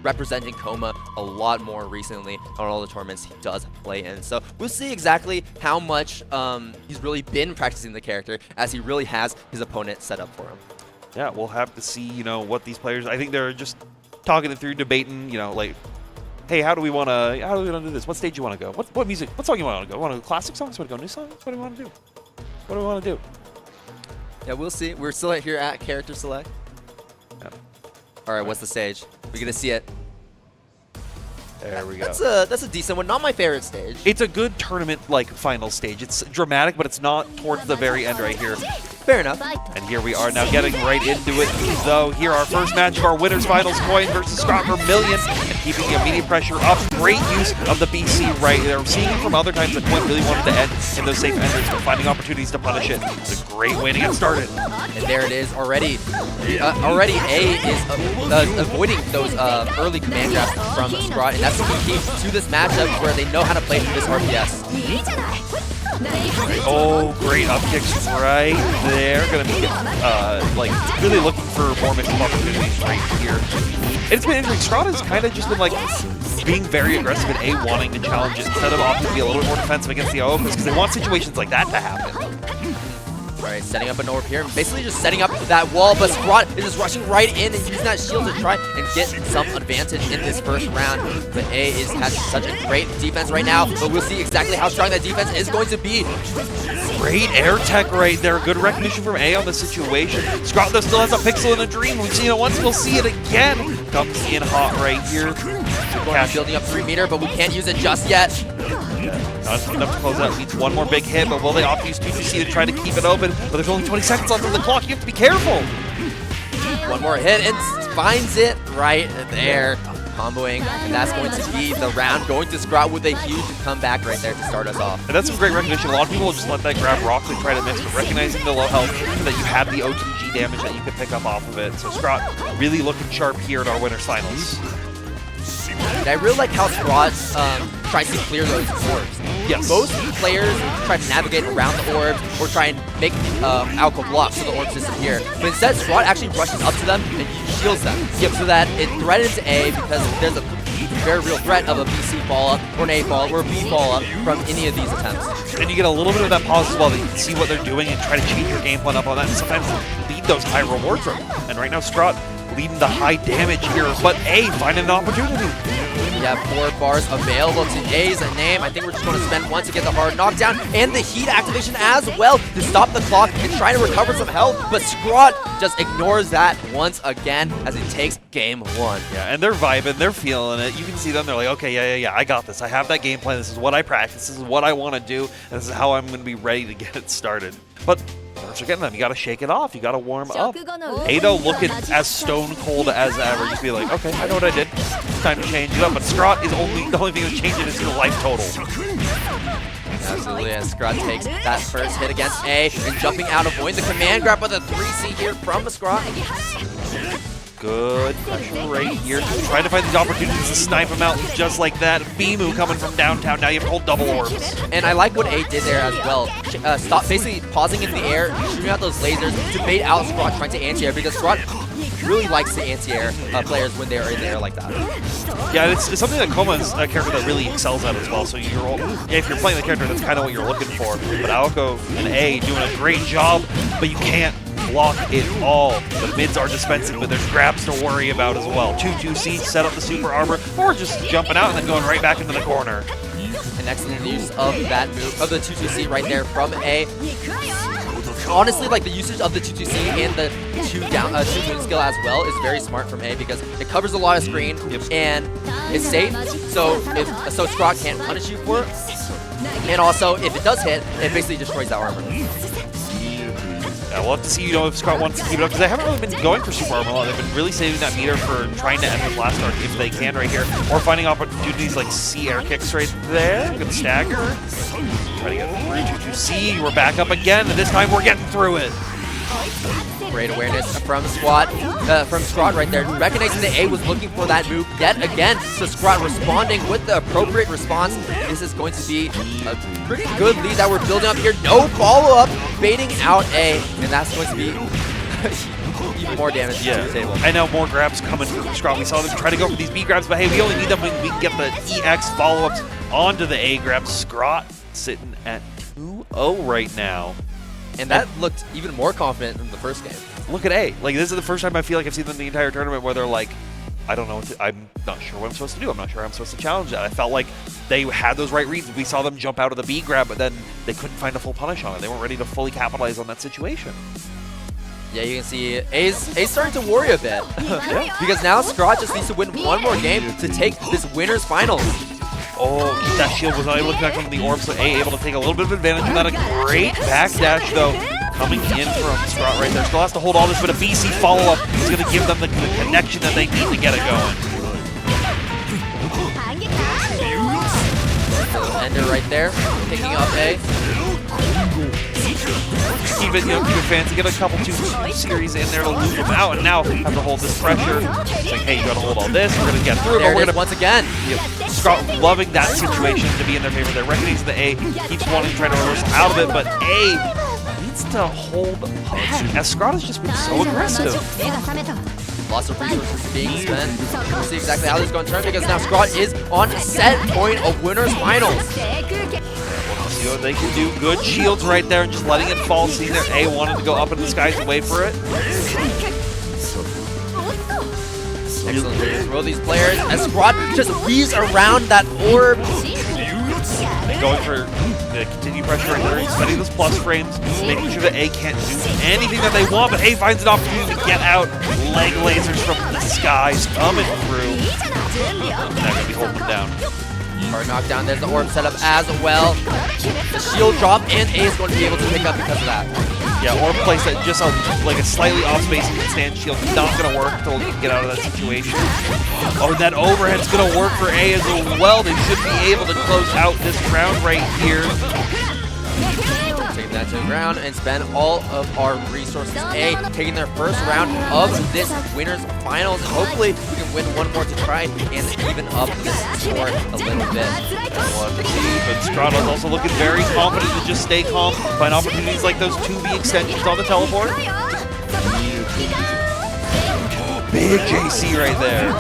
representing Kouma a lot more recently on all the tournaments he does play in. So we'll see exactly how much he's really been practicing the character as he really has his opponent set up for him. Yeah, we'll have to see, you know, what these players, I think they're just talking it through, debating, you know, like, hey, how do we want to do this? What stage do you want to go? What music? What song you want to go? Want to go classic songs? Want to go new songs? What do we want to do? What do we want to do? Yeah, we'll see. We're still here at Character Select. Yeah. All right, what's the stage? We're gonna see it. There we go. That's a decent one. Not my favorite stage. It's a good tournament like final stage. It's dramatic, but it's not towards the very end right here. Fair enough. And here we are now getting right into it. Though here our first match of our winners finals, Coin versus ScrawtVermillion, and keeping the immediate pressure up. Great use of the BC right there. Seeing from other times that Coin really wanted to end in those safe enders, but finding opportunities to punish it. It's a great way to get started. And there it is already. Already A is avoiding those early command grabs from Scrawt, and that's the key to this matchup where they know how to play through this RPS. Oh, great up kicks right there. Gonna be like really looking for more mixed opportunities right here. It's been interesting. Scrawt has kind of just been like being very aggressive at A, wanting to challenge it instead of opting to be a little bit more defensive against the Aokas because they want situations like that to happen. Alright, setting up an orb here, basically just setting up that wall, but Scrawt is just rushing right in and using that shield to try and get some advantage in this first round. But A has such a great defense right now, but we'll see exactly how strong that defense is going to be. Great air tech right there. Good recognition from A on the situation. Scrawt though still has a pixel in a dream. We've seen it once, we'll see it again. Comes in hot right here. Building up 3 meter, but we can't use it just yet. Yeah, not enough to close out. Needs one more big hit, but will they opt to use 2GC to try to keep it open? But there's only 20 seconds left on the clock. You have to be careful. One more hit and finds it right there. Comboing, and that's going to be the round. Going to Scrawt with a huge comeback right there to start us off. And that's some great recognition. A lot of people will just let that grab rock and try to miss, but recognizing the low health and that you have the OTG damage that you can pick up off of it. So Scrawt really looking sharp here at our winners finals. And I really like how Scrawt tries to clear those orbs. Yes. Most players try to navigate around the orbs or try and make Aoko block so the orbs disappear. But instead, Scrawt actually rushes up to them and shields them. Yep, so that it threatens A because there's a very real threat of a BC follow-up or an A follow-up or a B follow-up from any of these attempts. And you get a little bit of that pause as well that you can see what they're doing and try to change your game plan up on that and sometimes lead those high rewards from. And right now, Scrawt leading the high damage here, but A finding an opportunity. We have 4 bars available to A's name. I think we're just going to spend one to get the hard knockdown and the heat activation as well to stop the clock and try to recover some health. But Scrawt just ignores that once again as he takes game 1. Yeah, and they're vibing, they're feeling it. You can see them, they're like, okay, yeah, I got this. I have that game plan. This is what I practice. This is what I want to do. And this is how I'm going to be ready to get it started. But first you're getting them. You got to shake it off. You got to warm up. Ado looking as stone cold as ever. You feel like, okay, I know what I did. It's time to change it up. But Scrawt is the only thing that's changing is your life total. Absolutely, as Scrawt takes that first hit against A and jumping out, avoiding the command grab with a 3C here from Scrawt. Good pressure right here. Trying to find these opportunities to snipe him out just like that. Bimu coming from downtown. Now you have to hold double orbs. And I like what A did there as well. Stop basically pausing in the air, shooting out those lasers to bait out Scrawt trying to anti-air because Scrawt really likes the anti-air players when they're in the air like that. Yeah, it's something that Kouma is a character that really excels at as well. So if you're playing the character, that's kind of what you're looking for. But Aoko and A doing a great job, but you can't block it all. The mids are defensive, but there's grabs to worry about as well. 2-2C, set up the super armor, or just jumping out and then going right back into the corner. An excellent use of that move, of the 2-2C right there from A. Honestly, like the usage of the 2-2C and the 2-moon skill as well is very smart from A because it covers a lot of screen and it's safe. So Scrawt can't punish you for it. And also, if it does hit, it basically destroys that armor. Yeah, we'll have to see, if Scrawt wants to keep it up, because they haven't really been going for super armor a lot. They've been really saving that meter for trying to end the blast arc if they can right here, or finding opportunities like C air kicks right there. Good stagger. Trying to get through 2-2C. We're back up again, and this time we're getting through it. Great awareness from Scrawt right there, recognizing that A was looking for that move yet again. So Scrawt responding with the appropriate response. This is going to be a pretty good lead that we're building up here. No follow-up, baiting out A, and that's going to be even more damage to the table. I know more grabs coming from Scrawt. We saw them try to go for these B grabs, but hey, we only need them when we can get the EX follow-ups onto the A grabs. Scrawt sitting at 2-0 right now. And that looked even more confident than the first game. Look at A. Like, this is the first time I feel like I've seen them the entire tournament where they're like, I don't know I'm not sure what I'm supposed to do. I'm not sure how I'm supposed to challenge that. I felt like they had those right reads. We saw them jump out of the B grab, but then they couldn't find a full punish on it. They weren't ready to fully capitalize on that situation. Yeah, you can see A's starting to worry a bit. Because now Scrawt just needs to win one more game to take this winner's finals. Oh, that shield was not able to connect on the orb, so A able to take a little bit of advantage of that. A great backdash, though, coming in from Scrawt right there. Still has to hold all this, but a BC follow-up is going to give them the connection that they need to get it going. Ender right there, picking up A. Keep it fancy, get a couple 2 series in there to loop them out, and now have to hold this pressure. It's like, hey, you gotta hold all this, we're gonna get through it, There but we're it is gonna once again. Scrawt loving that situation to be in their favor. They're recognizing the A, keeps wanting to try to reverse out of it, but A needs to hold back, as Scrawt has just been so aggressive. Lots of resources being spent. We'll see exactly how this is going to turn because now Scrawt is on set point of winners finals. See what they can do. Good shields right there and just letting it fall. Seeing their A wanted to go up into the skies and wait for it. Excellent reads for these players as Scrawt just weaves around that orb. Going for the continued pressure right there, setting those plus frames, making sure that A can't do anything that they want, but A finds an opportunity to get out. Leg lasers from the skies coming through. Not gonna be holding them down. Hard knockdown, there's the orb setup as well. The shield drop, and A is going to be able to pick up because of that. Yeah, orb place that just like a slightly off space and stand shield. Not going to work until you can get out of that situation. Oh, that overhead's going to work for A as well. They should be able to close out this round right here. Taking that to the ground and spend all of our resources. A taking their first round of this winners finals. And hopefully we can win one more to try and even up this score a little bit. But Scrawt is also looking very confident to just stay calm, find opportunities like those 2B extensions on the teleport. Big JC right there.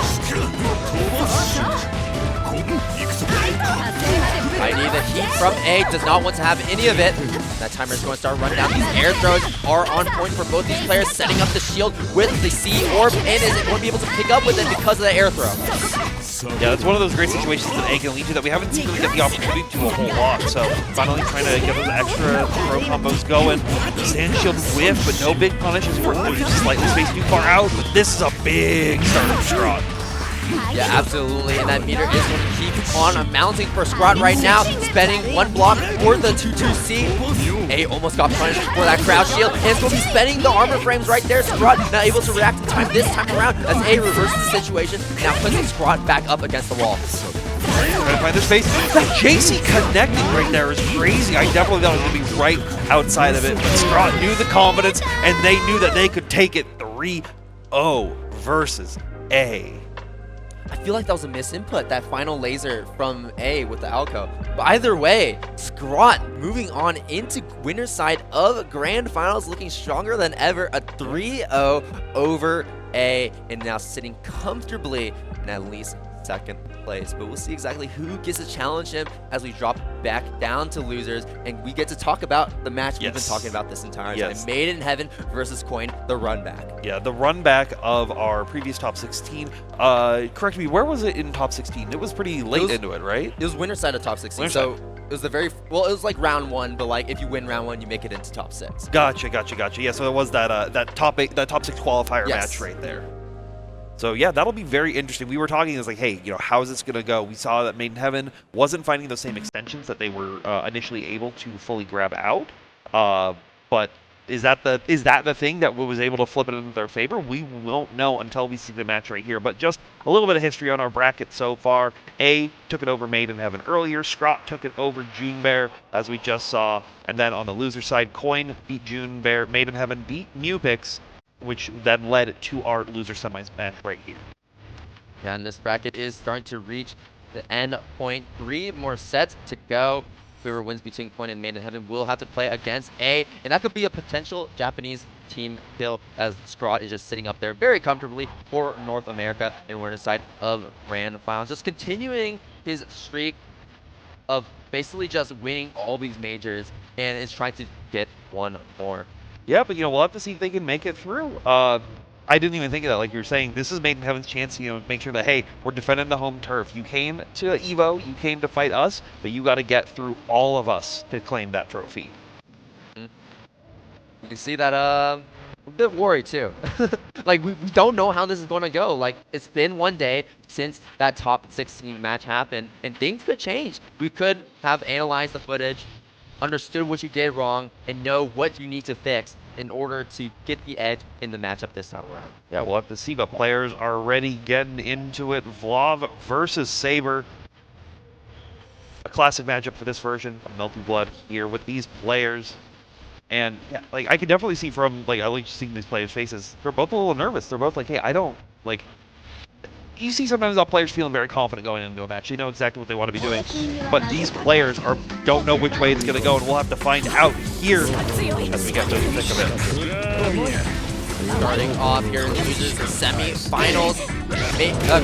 I need the heat from A, does not want to have any of it. That timer is going to start running down. These air throws are on point for both these players, setting up the shield with the C orb, and is it going to be able to pick up with it because of the air throw? Yeah, that's one of those great situations that A can lead to that we haven't seen really get the opportunity to a whole lot. So finally trying to get those extra throw combos going. Stand shield whiff, but no big punishes. We're just slightly spaced too far out, but this is a big start from Scrawt. Yeah, absolutely, and that meter is going to keep on mounting for Scrawt right now, spending one block for the 2-2C. A almost got punished for that crowd shield, and it's going to be spending the armor frames right there. Scrawt not able to react in time this time around as A reverses the situation, now puts Scrawt back up against the wall. Trying to find their space. That JC connecting right there is crazy. I definitely thought it was going to be right outside of it, but Scrawt knew the confidence, and they knew that they could take it 3-0 versus A. I feel like that was a misinput, that final laser from A with the Aoko. But either way, Scrawt moving on into winner's side of Grand Finals, looking stronger than ever. A 3-0 over A, and now sitting comfortably in at least second place. But we'll see exactly who gets to challenge him as we drop back down to losers, and we get to talk about the match we've been talking about this entire time. MadeInHeaven versus Coin, the run back. Yeah, the run back of our previous top 16. Correct me, where was it in top 16? It was pretty late into it, right? It was winner side of top 16. Winner so side. it was the very, well, it was like round 1, but like if you win round 1, you make it into top 6. Gotcha. Yeah, so it was that that top 6 qualifier match right there. So yeah, that'll be very interesting. We were talking, it was like, hey, you know, how is this gonna go? We saw that MadeInHeaven wasn't finding those same extensions that they were initially able to fully grab out. But is that the thing that was able to flip it in their favor? We won't know until we see the match right here. But just a little bit of history on our bracket so far. A took it over MadeInHeaven earlier. Scrot took it over Junbear, as we just saw. And then on the loser side, Coin beat Junbear. MadeInHeaven beat MyuPicks, which then led to our loser semis match right here. Yeah, and this bracket is starting to reach the end point. 3 more sets to go. Whoever wins between Coin and MadeInHeaven will have to play against A, and that could be a potential Japanese team kill, as Scrawt is just sitting up there very comfortably for North America, and we're inside of grand finals. Just continuing his streak of basically just winning all these majors, and is trying to get one more. Yeah, but, you know, we'll have to see if they can make it through. I didn't even think of that. Like you're saying, this is MadeInHeaven's chance to, you know, make sure that, hey, we're defending the home turf. You came to Evo, you came to fight us, but you got to get through all of us to claim that trophy. You can see that I'm a bit worried too. Like we don't know how this is going to go. Like it's been 1 day since that top 16 match happened, and things could change. We could have analyzed the footage, understood what you did wrong, and know what you need to fix in order to get the edge in the matchup this time around. Yeah, we'll have to see, but players are already getting into it. Vlov versus Saber. A classic matchup for this version of Melty Blood here with these players. And yeah, like I could definitely see from like at least seeing these players' faces, they're both a little nervous. They're both like, hey, I don't like. You see sometimes all players feeling very confident going into a match. They know exactly what they want to be doing. But these players don't know which way it's going to go, and we'll have to find out here as we get to the thick of it. Starting off here in the losers semifinals,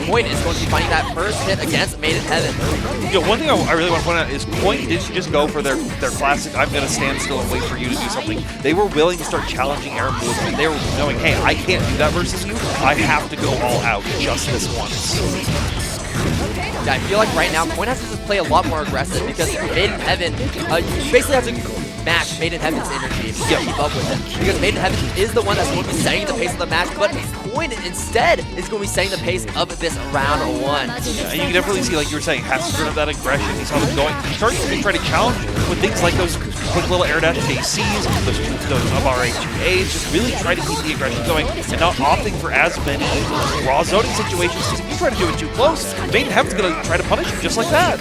Coin is going to be finding that first hit against MadeInHeaven. You know, one thing I really want to point out is Coin didn't just go for their classic, I'm going to stand still and wait for you to do something. They were willing to start challenging air movement. They were knowing, hey, I can't do that versus you. I have to go all out just this once. Yeah, I feel like right now, Coin has to just play a lot more aggressive because MadeInHeaven, you basically have to match MadeInHeaven's energy to keep up with him. Because MadeInHeaven is the one that's going to be setting the pace of the match, but Coin instead is going to be setting the pace of this round 1. Yeah, and you can definitely see, like you were saying, has to turn up that aggression. He saw them going, starting to try to challenge with things like those quick little air dash ACs, those RA2As, just really try to keep the aggression going and not opting for as many raw zoning situations. Because if you try to do it too close, MadeInHeaven's going to try to punish you just like that.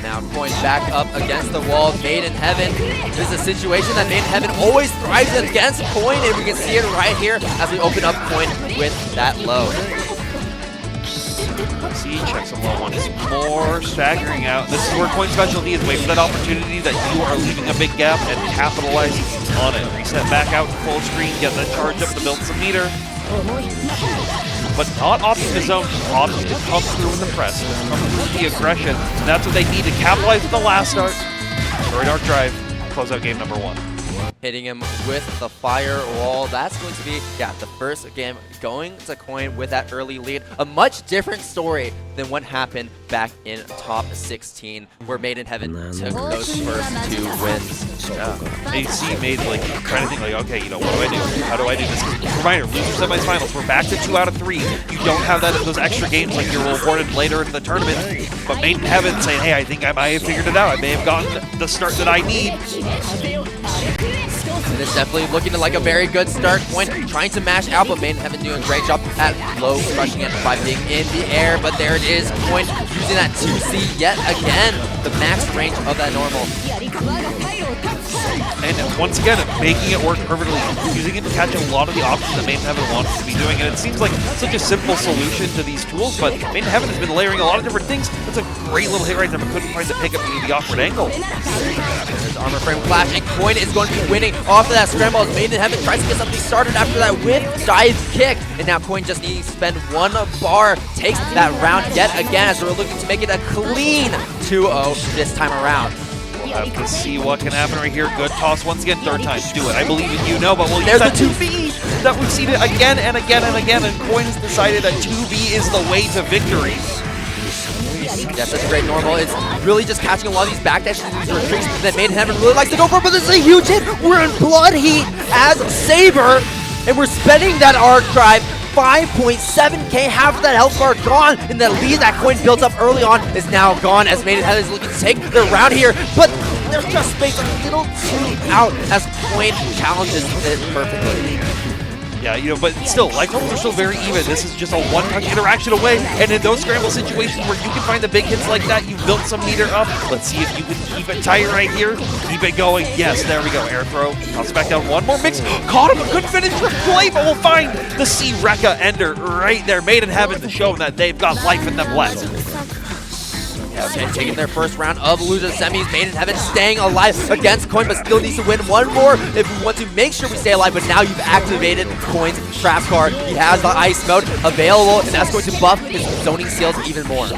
Now Coin back up against the wall. MadeInHeaven. This is a situation that MadeInHeaven always thrives against Coin, and we can see it right here as we open up Coin with that low. See, checks a low one. Is more staggering out. This is where Coin's specialty is. Wait for that opportunity that you are leaving a big gap and capitalize on it. Reset back out to full screen, get that charge up to build some meter. But not opting the zone, opting to come through in the press, come through with the aggression, and that's what they need to capitalize with the last start. Story Dark Drive, close out game number 1. Hitting him with the firewall. That's going to be, yeah, the first game going to Coin with that early lead. A much different story than what happened back in top 16, where MadeInHeaven took those first 2 wins. Yeah. AC made like trying to think like, okay, you know, what do I do? How do I do this? Reminder, loser semifinals. We're back to 2 out of 3. You don't have those extra games like you're rewarded later in the tournament. But MadeInHeaven saying, hey, I think I might have figured it out. I may have gotten the start that I need. And it's definitely looking like a very good start. Coin trying to mash out, but MadeInHeaven doing a great job at low, crushing it by being in the air. But there it is. Coin using that 2C yet again. The max range of that normal. And once again, making it work perfectly, using it to catch a lot of the options that MadeInHeaven wants to be doing. And it seems like such a simple solution to these tools, but MadeInHeaven has been layering a lot of different things. That's a great little hit right there, but couldn't find the pickup due to the awkward angle. There's armor frame clash, and Coin is going to be winning off of that scramble as MadeInHeaven tries to get something started after that whip dive kick. And now Coin just needs to spend 1 bar, takes that round yet again as we're looking to make it a clean 2-0 this time around. We'll have to see what can happen right here. Good toss once again, third time. Do it. I believe in you. No, but we'll use that 2B that we've seen it again and again and again. And Coin has decided that 2B is the way to victory. Yes, that's a great normal. It's really just catching a lot of these backdashes and these retreats that MadeInHeaven really likes to go for, but this is a huge hit. We're in blood heat as Saber, and we're spending that arc drive. 5.7k, half of that health bar gone, and the lead that Coin built up early on is now gone as MadeInHeaven is looking to take the round here, but there's just space a little too out as Coin challenges it perfectly. Yeah, you know, but still, life levels are still very even. This is just a one-touch interaction away, and in those scramble situations where you can find the big hits like that, you built some meter up. Let's see if you can keep it tight right here. Keep it going. Yes, there we go. Air throw. Toss back down. One more mix. Caught him. Couldn't finish the play, but we'll find the C-Rekka ender right there. MadeInHeaven to show that they've got life in them left. Okay, taking their first round of losers semis. MadeInHeaven staying alive against Coin, but still needs to win one more if we want to make sure we stay alive. But now you've activated Coin's trap card. He has the ice mode available, and that's going to buff his zoning seals even more.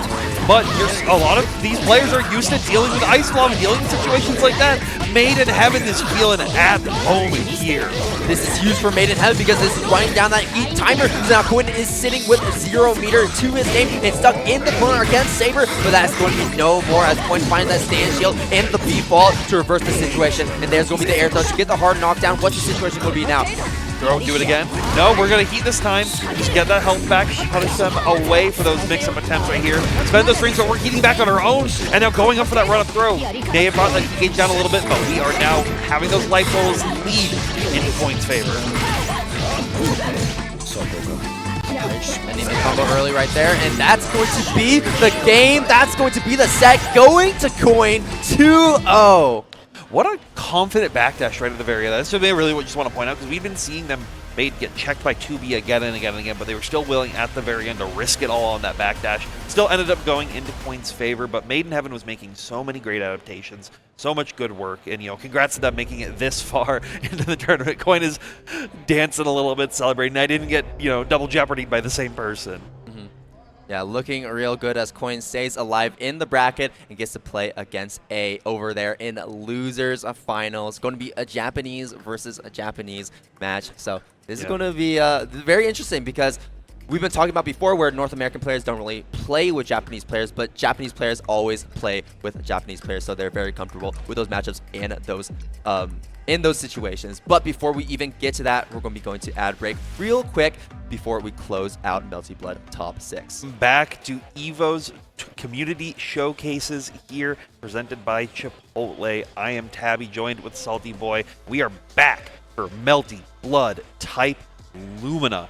But a lot of these players are used to dealing with ice Vlov and dealing with situations like that. MadeInHeaven is feeling at home here. This is huge for MadeInHeaven because this is running down that heat timer. So now Coin is sitting with 0 meter to his name and stuck in the corner against Saber, but that's going to be no more as Coin finds that stand shield and the B-fall to reverse the situation. And there's going to be the air throw to get the hard knockdown. What's the situation going to be now? Throw, do it again. No, we're going to heat this time. Just get that health back, punish them away for those mix-up attempts right here. Spend those rings, but we're heating back on our own. And now going up for that run-up throw. May have brought that gauge down a little bit, but we are now having those life totals lead in Coin's favor. Spending the combo early right there, and that's going to be the game. That's going to be the set going to Coin 2-0. What a confident backdash right at the very end. That's something I really just want to point out because we've been seeing them get checked by 2B again and again and again, but they were still willing at the very end to risk it all on that backdash. Still ended up going into Coin's favor, but MadeInHeaven was making so many great adaptations, so much good work, and congrats to them making it this far into the tournament. Coin is dancing a little bit, celebrating. I didn't get double jeopardied by the same person. Yeah, looking real good as Coin stays alive in the bracket and gets to play against A over there in losers finals. Going to be a Japanese versus a Japanese match. So this is going to be very interesting because we've been talking about before where North American players don't really play with Japanese players, but Japanese players always play with Japanese players, so they're very comfortable with those matchups and those situations. But before we even get to that, we're going to be going to ad break real quick before we close out Melty Blood Top 6. Back to Evo's community showcases here, presented by Chipotle. I am Tabby, joined with Salty Boy. We are back for Melty Blood Type Lumina.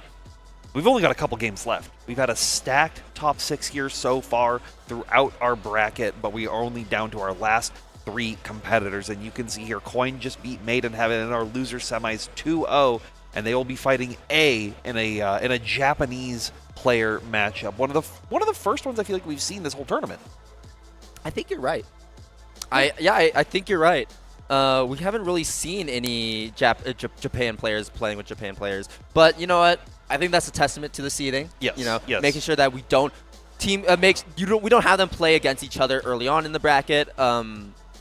We've only got a couple games left. We've had a stacked top 6 here so far throughout our bracket, but we are only down to our last 3 competitors, and you can see here Coin just beat MadeInHeaven in our loser semis 2-0, and they will be fighting A in a Japanese player matchup. One of the first ones I feel like we've seen this whole tournament. I think you're right. I think you're right. We haven't really seen any Japan players playing with Japan players, but you know what? I think that's a testament to the seeding. Yes. Yes. Making sure that we don't we don't have them play against each other early on in the bracket.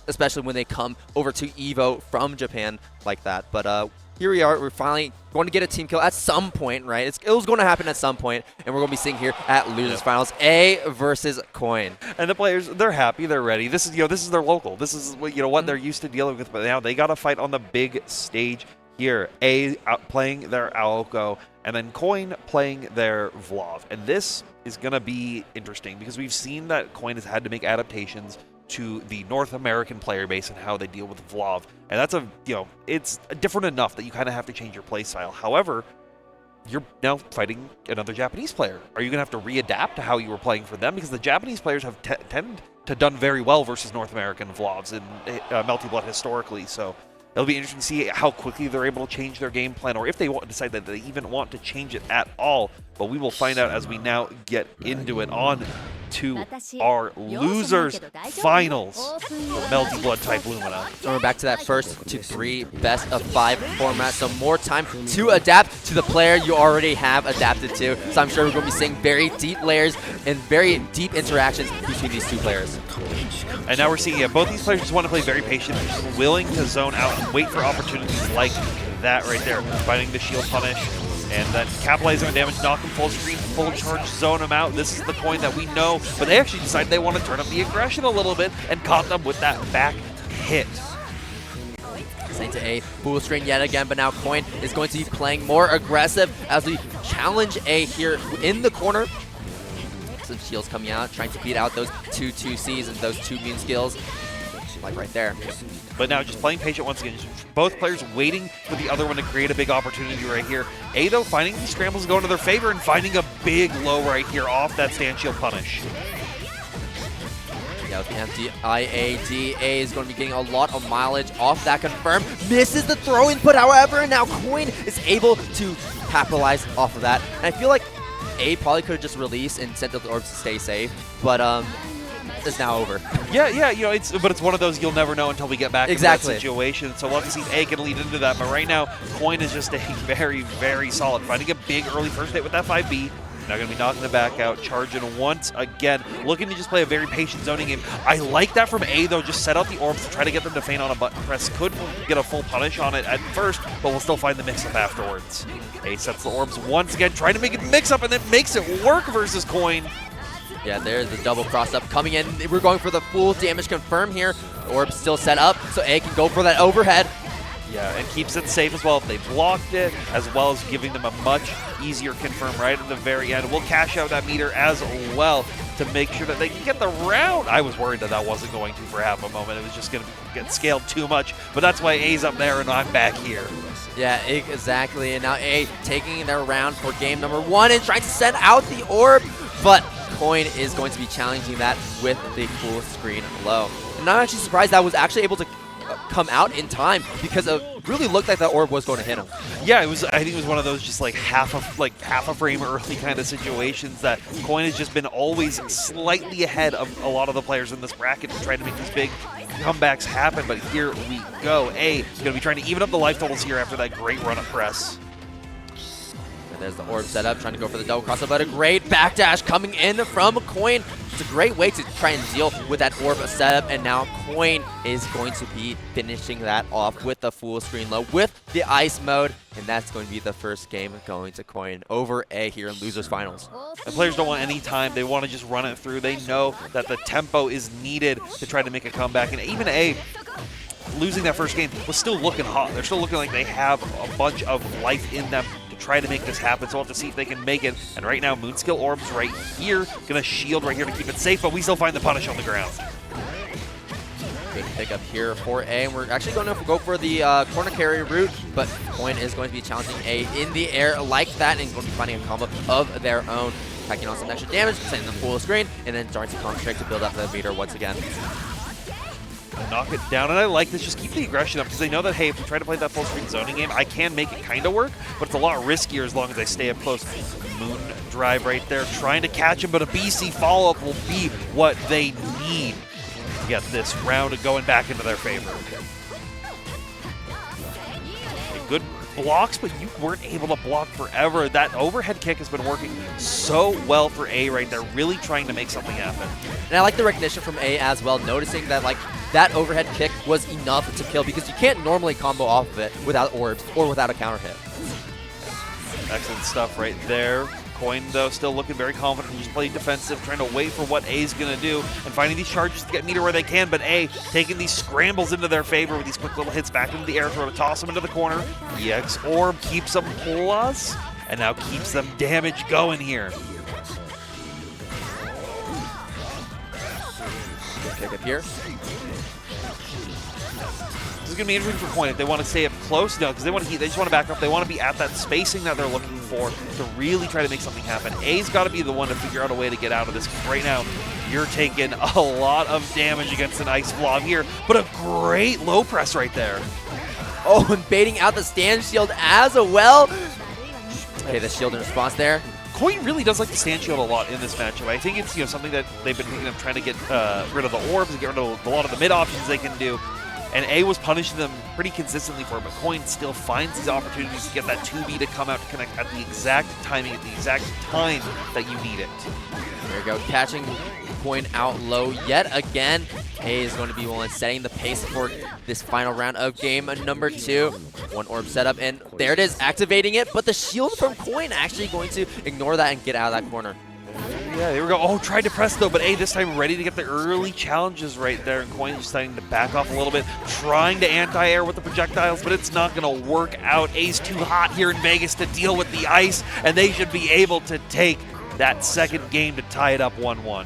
Especially when they come over to Evo from Japan like that. But here we are. We're finally going to get a team kill at some point, right? It was going to happen at some point, and we're going to be seeing here at Losers Finals, A versus Coin. And the players, they're happy, they're ready. This is their local. This is what they're used to dealing with. But now they got to fight on the big stage here. A playing their Aoko, and then Coin playing their Vlov. And this is going to be interesting because we've seen that Coin has had to make adaptations to the North American player base and how they deal with Vlov. And that's it's different enough that you kind of have to change your play style. However, you're now fighting another Japanese player. Are you going to have to readapt to how you were playing for them? Because the Japanese players have tended to done very well versus North American Vlovs in Melty Blood historically. So It'll be interesting to see how quickly they're able to change their game plan, or if they decide that they even want to change it at all. But we will find out as we now get into it. On to our losers finals for Melty Blood type Lumina. So we're back to that first to 3 best of 5 format. So more time to adapt to the player you already have adapted to. So I'm sure we're going to be seeing very deep layers and very deep interactions between these two players. And now we're seeing both these players just want to play very patient, just willing to zone out and wait for opportunities like that right there. Finding the shield punish and then capitalizing on damage, knock him full screen, full charge, zone him out. This is the coin that we know, but they actually decided they want to turn up the aggression a little bit and caught them with that back hit. Sent to A, full screen yet again, but now Coin is going to be playing more aggressive as we challenge A here in the corner. Some shields coming out, trying to beat out those 2-2Cs and those 2 immune skills, like right there. But now just playing patient once again. Both players waiting for the other one to create a big opportunity right here. A, though, finding these scrambles going to their favor and finding a big low right here off that stand shield punish. Yeah, with the empty IAD, A is going to be getting a lot of mileage off that confirm. Misses the throw input, however, and now Coin is able to capitalize off of that. And I feel like A probably could have just released and sent the orbs to stay safe, but it's now over. Yeah, you know, but it's one of those you'll never know until we get back exactly. into that situation. So we'll have to see if A can lead into that. But right now, Coin is just staying very, very solid. Finding a big early first hit with that 5B. Now going to be knocking the back out, charging once again. Looking to just play a very patient zoning game. I like that from A, though. Just set out the orbs to try to get them to feint on a button press. Could get a full punish on it at first, but we'll still find the mix-up afterwards. A sets the orbs once again, trying to make it mix-up, and then makes it work versus Coin. Yeah, there's the double cross-up coming in. We're going for the full damage confirm here. The orb's still set up, so A can go for that overhead. Yeah, and keeps it safe as well if they blocked it, as well as giving them a much easier confirm right at the very end. We'll cash out that meter as well to make sure that they can get the round. I was worried that that wasn't going to for half a moment. It was just going to get scaled too much, but that's why A's up there and I'm back here. Yeah, exactly. And now A taking their round for game number 1 and trying to send out the orb, but Coin is going to be challenging that with the full screen low. And I'm actually surprised that was actually able to come out in time because it really looked like that orb was going to hit him. Yeah, it was. I think it was one of those just like half a frame early kind of situations that Coin has just been always slightly ahead of a lot of the players in this bracket to try to make these big comebacks happen. But here we go. A is going to be trying to even up the life totals here after that great run of press. There's the orb set up, trying to go for the double cross, but a great backdash coming in from Coin. It's a great way to try and deal with that orb setup, and now Coin is going to be finishing that off with the full screen low with the ice mode, and that's going to be the first game going to Coin over A here in Losers Finals. The players don't want any time. They want to just run it through. They know that the tempo is needed to try to make a comeback, and even A, losing that first game, was still looking hot. They're still looking like they have a bunch of life in them to try to make this happen, so we'll have to see if they can make it. And right now, Moonskill Orbs right here, gonna shield right here to keep it safe, but we still find the punish on the ground. Good pick up here for A, and we're actually going to go for the corner carry route, but Coin is going to be challenging A in the air like that and going to be finding a combo of their own, packing on some extra damage, sending them full screen, and then starting to concentrate to build up the meter once again. Knock it down, and I like this. Just keep the aggression up because they know that, hey, if we try to play that full screen zoning game, I can make it kind of work, but it's a lot riskier as long as I stay up close. Moon drive right there, trying to catch him, but a BC follow-up will be what they need to get this round going back into their favor. Good blocks, but you weren't able to block forever. That overhead kick has been working so well for A right there, really trying to make something happen. And I like the recognition from A as well, noticing that like that overhead kick was enough to kill because you can't normally combo off of it without orbs or without a counter hit. Excellent stuff right there. Coin, though, still looking very confident, just playing defensive, trying to wait for what A's going to do, and finding these charges to get meter where they can, but A taking these scrambles into their favor with these quick little hits back into the air throw to toss them into the corner. EX Orb keeps them plus, and now keeps them damage going here. Good pick up here. This is going to be interesting for Coin if they want to stay up close. No, because they want to heat. They just want to back up. They want to be at that spacing that they're looking for to really try to make something happen. A's got to be the one to figure out a way to get out of this. Right now, you're taking a lot of damage against an Ice Vlov here, but a great low press right there. Oh, and baiting out the stand shield as well. Okay, the shield in response there. Coin really does like the stand shield a lot in this matchup. I think it's something that they've been thinking of trying to get rid of the orbs and get rid of a lot of the mid options they can do. And A was punishing them pretty consistently for it, but Coin still finds these opportunities to get that 2B to come out to connect at the exact timing, at the exact time that you need it. There we go, catching Coin out low yet again. A is going to be one setting the pace for this final round of game number 2. One orb setup, and there it is, activating it, but the shield from Coin actually going to ignore that and get out of that corner. Yeah, there we go. Oh, tried to press though, but A this time ready to get the early challenges right there. And Coin just starting to back off a little bit, trying to anti-air with the projectiles, but it's not going to work out. A's too hot here in Vegas to deal with the ice, and they should be able to take that second game to tie it up 1-1.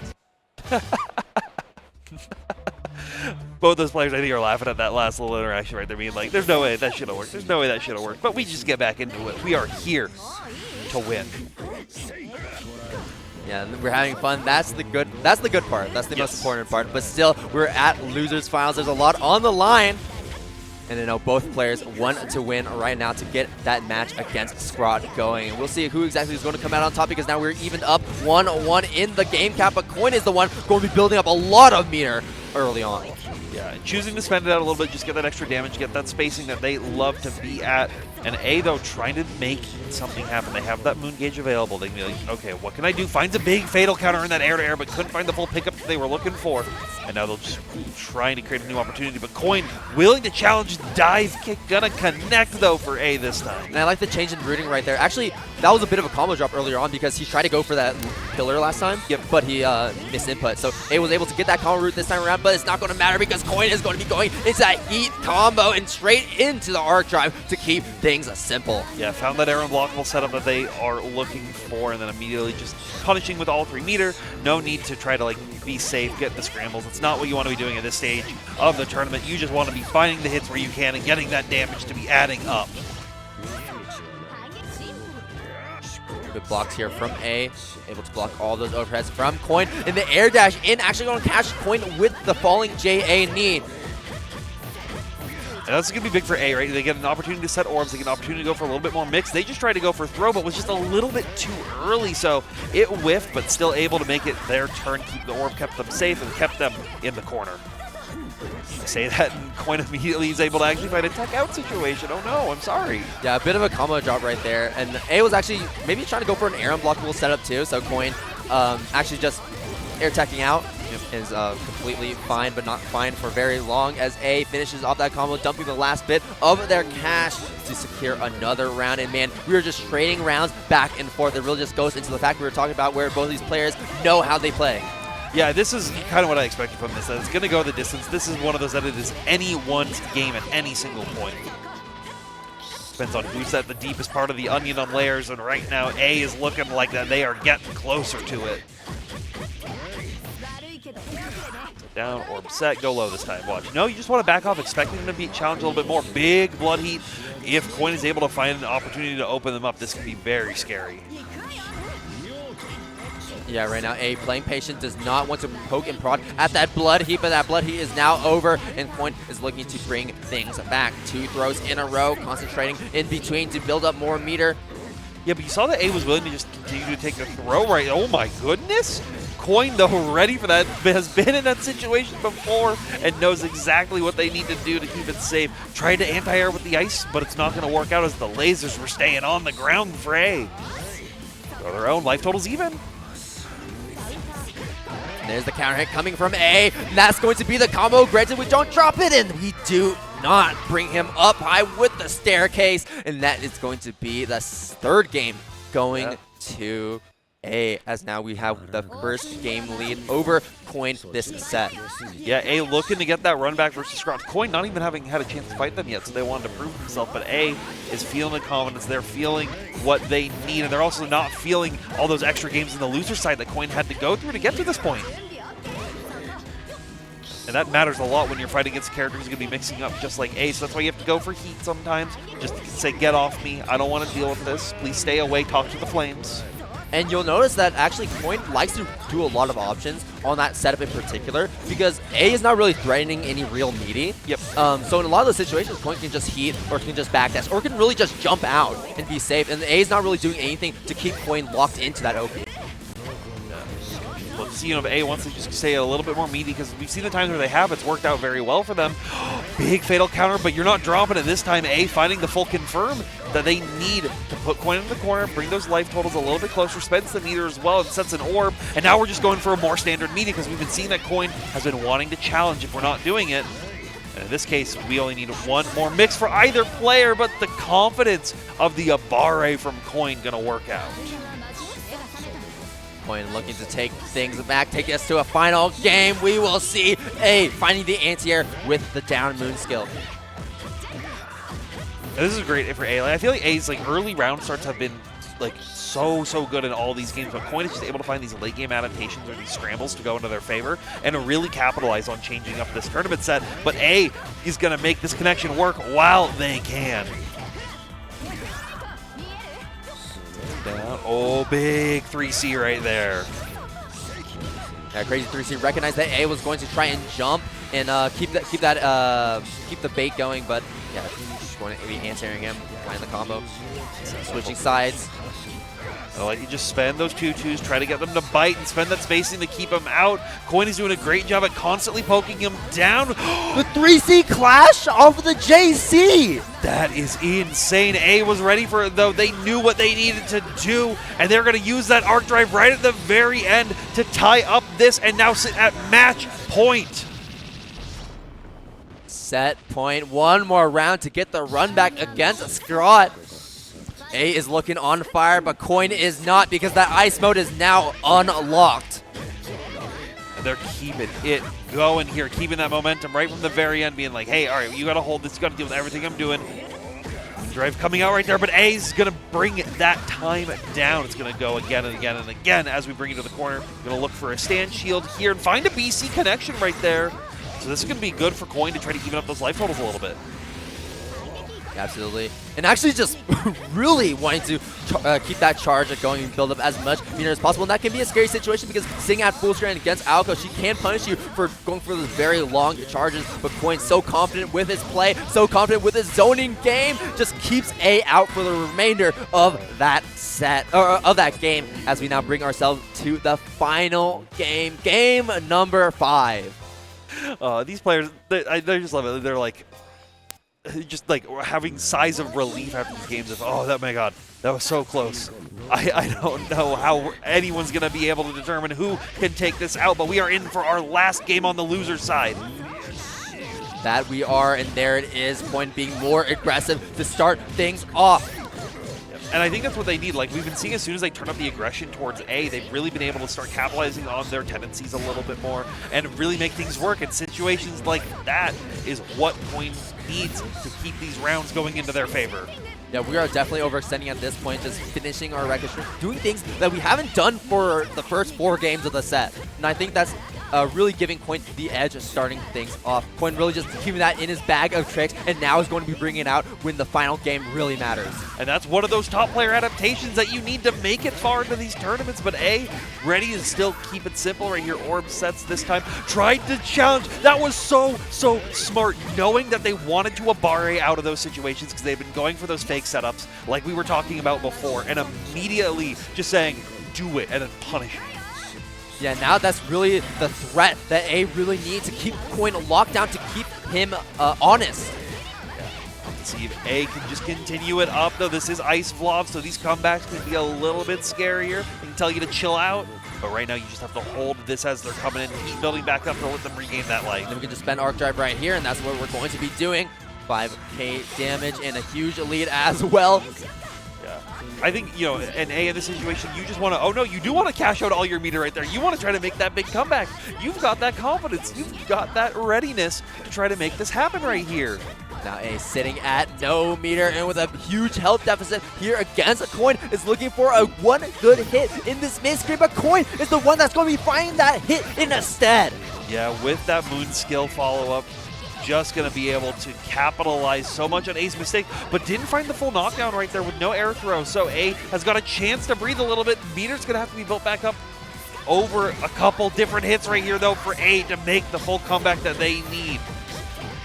Both those players, I think, are laughing at that last little interaction right there, being like, there's no way that should have worked. There's no way that should have worked. But we just get back into it. We are here to win. Yeah, we're having fun. That's the good part. That's the most important part. But still, we're at losers finals. There's a lot on the line. And I know both players want to win right now to get that match against Scrawt going. And we'll see who exactly is going to come out on top, because now we're evened up 1-1 in the game cap. But Coin is the one going to be building up a lot of meter early on. Yeah, and choosing to spend it out a little bit, just get that extra damage, get that spacing that they love to be at. And A, though, trying to make something happen. They have that moon gauge available. They can be like, okay, what can I do? Finds a big fatal counter in that air-to-air, but couldn't find the full pickup that they were looking for. And now they'll just trying to create a new opportunity. But Coin willing to challenge dive kick. Gonna connect, though, for A this time. And I like the change in routing right there. Actually, that was a bit of a combo drop earlier on, because he tried to go for that pillar last time, but he missed input. So A was able to get that combo route this time around, but it's not going to matter because Coin is going to be going into that heat combo and straight into the arc drive to keep things simple. Yeah, found that air unblockable setup that they are looking for, and then immediately just punishing with all 3 meter. No need to try to be safe, get the scrambles. It's not what you want to be doing at this stage of the tournament. You just want to be finding the hits where you can and getting that damage to be adding up. Good blocks here from A, able to block all those overheads from Coin. And the air dash in, actually going to catch Coin with the falling JA knee. And that's going to be big for A, right? They get an opportunity to set orbs. They get an opportunity to go for a little bit more mix. They just tried to go for throw, but was just a little bit too early. So it whiffed, but still able to make it their turn. Keep the orb, kept them safe, and kept them in the corner. I say that, and Coin immediately is able to actually find a tech out situation. Oh no, I'm sorry. Yeah, a bit of a combo drop right there. And A was actually maybe trying to go for an air unblockable setup too. So Coin actually just air teching out. Is completely fine, but not fine for very long, as A finishes off that combo, dumping the last bit of their cash to secure another round. And man, we were just trading rounds back and forth. It really just goes into the fact we were talking about, where both of these players know how they play. Yeah, this is kind of what I expected from this. That it's going to go the distance. This is one of those that it is anyone's game at any single point. Depends on who's at the deepest part of the onion on layers, and right now A is looking like that they are getting closer to it. Down, orb set, go low this time. Watch. No, you just want to back off, expecting them to be challenged a little bit more. Big blood heat. If Coin is able to find an opportunity to open them up, this can be very scary. Yeah, right now A playing patient, does not want to poke and prod at that blood heat, but that blood heat is now over, and Coin is looking to bring things back. 2 throws in a row, concentrating in between to build up more meter. Yeah, but you saw that A was willing to just continue to take the throw, right? Oh my goodness! Coin, though, ready for that, has been in that situation before and knows exactly what they need to do to keep it safe. Tried to anti-air with the ice, but it's not going to work out, as the lasers were staying on the ground for A. Throw their own, life totals even. There's the counter hit coming from A. That's going to be the combo. Granted, we don't drop it, and we do not bring him up high with the staircase. And that is going to be the 3rd game going to A, as now we have the first game lead over Coin this set. Yeah, A looking to get that run back versus Scrawt. Coin not even having had a chance to fight them yet, so they wanted to prove themselves. But A is feeling the confidence. They're feeling what they need, and they're also not feeling all those extra games in the loser side that Coin had to go through to get to this point. And that matters a lot when you're fighting against a character who's going to be mixing up just like A. So that's why you have to go for heat sometimes. Just say, get off me. I don't want to deal with this. Please stay away. Talk to the flames. And you'll notice that actually Coin likes to do a lot of options on that setup in particular because A is not really threatening any real meaty. Yep. So in a lot of those situations, Coin can just heat or can just backdash or can really just jump out and be safe. And A is not really doing anything to keep Coin locked into that Aoko. Well, the scene of A wants to just stay a little bit more meaty because we've seen the times where they have, it's worked out very well for them. Big fatal counter, but you're not dropping it this time. A finding the full confirm that they need to put Coin in the corner, bring those life totals a little bit closer, spends the meter as well, and sets an orb. And now we're just going for a more standard meaty because we've been seeing that Coin has been wanting to challenge if we're not doing it. And in this case, we only need one more mix for either player, but the confidence of the Abare from Coin gonna work out. Coin looking to take things back, take us to a final game. We will see A finding the anti-air with the down moon skill. This is great for A. Like, I feel like A's early round starts have been so good in all these games, but Coin is just able to find these late game adaptations or these scrambles to go into their favor and to really capitalize on changing up this tournament set. But A is going to make this connection work while they can. Oh, big 3C right there. Yeah, crazy 3C recognized that A was going to try and jump and keep the bait going, but yeah, just going to be answering him, find the combo, switching sides. Like you just spend those 2-2s, try to get them to bite and spend that spacing to keep them out. Coin is doing a great job at constantly poking him down. The 3C clash off of the JC! That is insane. A was ready for it though. They knew what they needed to do, and they're going to use that arc drive right at the very end to tie up this and now sit at match point. Set point, one more round to get the run back against Scrawt. A is looking on fire, but Coin is not because that ice mode is now unlocked. And they're keeping it going here, keeping that momentum right from the very end, being like, hey, all right, you got to hold this, you got to deal with everything I'm doing. Drive coming out right there, but A's going to bring that time down. It's going to go again and again and again as we bring it to the corner. Going to look for a stand shield here and find a BC connection right there. So this is going to be good for Coin to try to even up those life totals a little bit. Absolutely. And actually just really wanting to keep that charge going and build up as much meter as possible. And that can be a scary situation because sitting at full strength against Aoko, she can punish you for going for those very long charges. But Coin's so confident with his play, so confident with his zoning game, just keeps A out for the remainder of that set, or of that game, as we now bring ourselves to the final game, game number 5. These players, they just love it. They're like, just like having sighs of relief after these games of, oh my god, that was so close. I don't know how anyone's going to be able to determine who can take this out, but we are in for our last game on the loser side. That we are, and there it is, Point being more aggressive to start things off. And I think that's what they need. Like, we've been seeing as soon as they turn up the aggression towards A, they've really been able to start capitalizing on their tendencies a little bit more and really make things work. And situations like that is what Coin needs to keep these rounds going into their favor. Yeah, we are definitely overextending at this point, just finishing our record streak, doing things that we haven't done for the first 4 games of the set. And I think that's really giving Coin the edge of starting things off. Coin really just keeping that in his bag of tricks, and now is going to be bringing it out when the final game really matters. And that's one of those top player adaptations that you need to make it far into these tournaments. But A, ready to still keep it simple right here. Orb sets this time. Tried to challenge. That was so smart, knowing that they wanted to Abare out of those situations because they've been going for those fake setups like we were talking about before, and immediately just saying, do it, and then punish it. Yeah, now that's really the threat that A really needs to keep Coin locked down, to keep him honest. Let's see if A can just continue it up, though. This is Ice Vlov, so these comebacks can be a little bit scarier. They can tell you to chill out, but right now you just have to hold this as they're coming in, keep building back up to let them regain that life. Then we can just spend Arc Drive right here, and that's what we're going to be doing. 5k damage and a huge lead as well. Yeah. I think, you know, an A in this situation, you just want to, oh no, you do want to cash out all your meter right there. You want to try to make that big comeback. You've got that confidence. You've got that readiness to try to make this happen right here. Now A sitting at no meter and with a huge health deficit here against a Coin is looking for a one good hit in this mid-screen, but Coin is the one that's going to be finding that hit instead. Yeah, with that Moon skill follow-up, just going to be able to capitalize so much on A's mistake, but didn't find the full knockdown right there with no air throw. So A has got a chance to breathe a little bit. Meter's going to have to be built back up over a couple different hits right here, though, for A to make the full comeback that they need.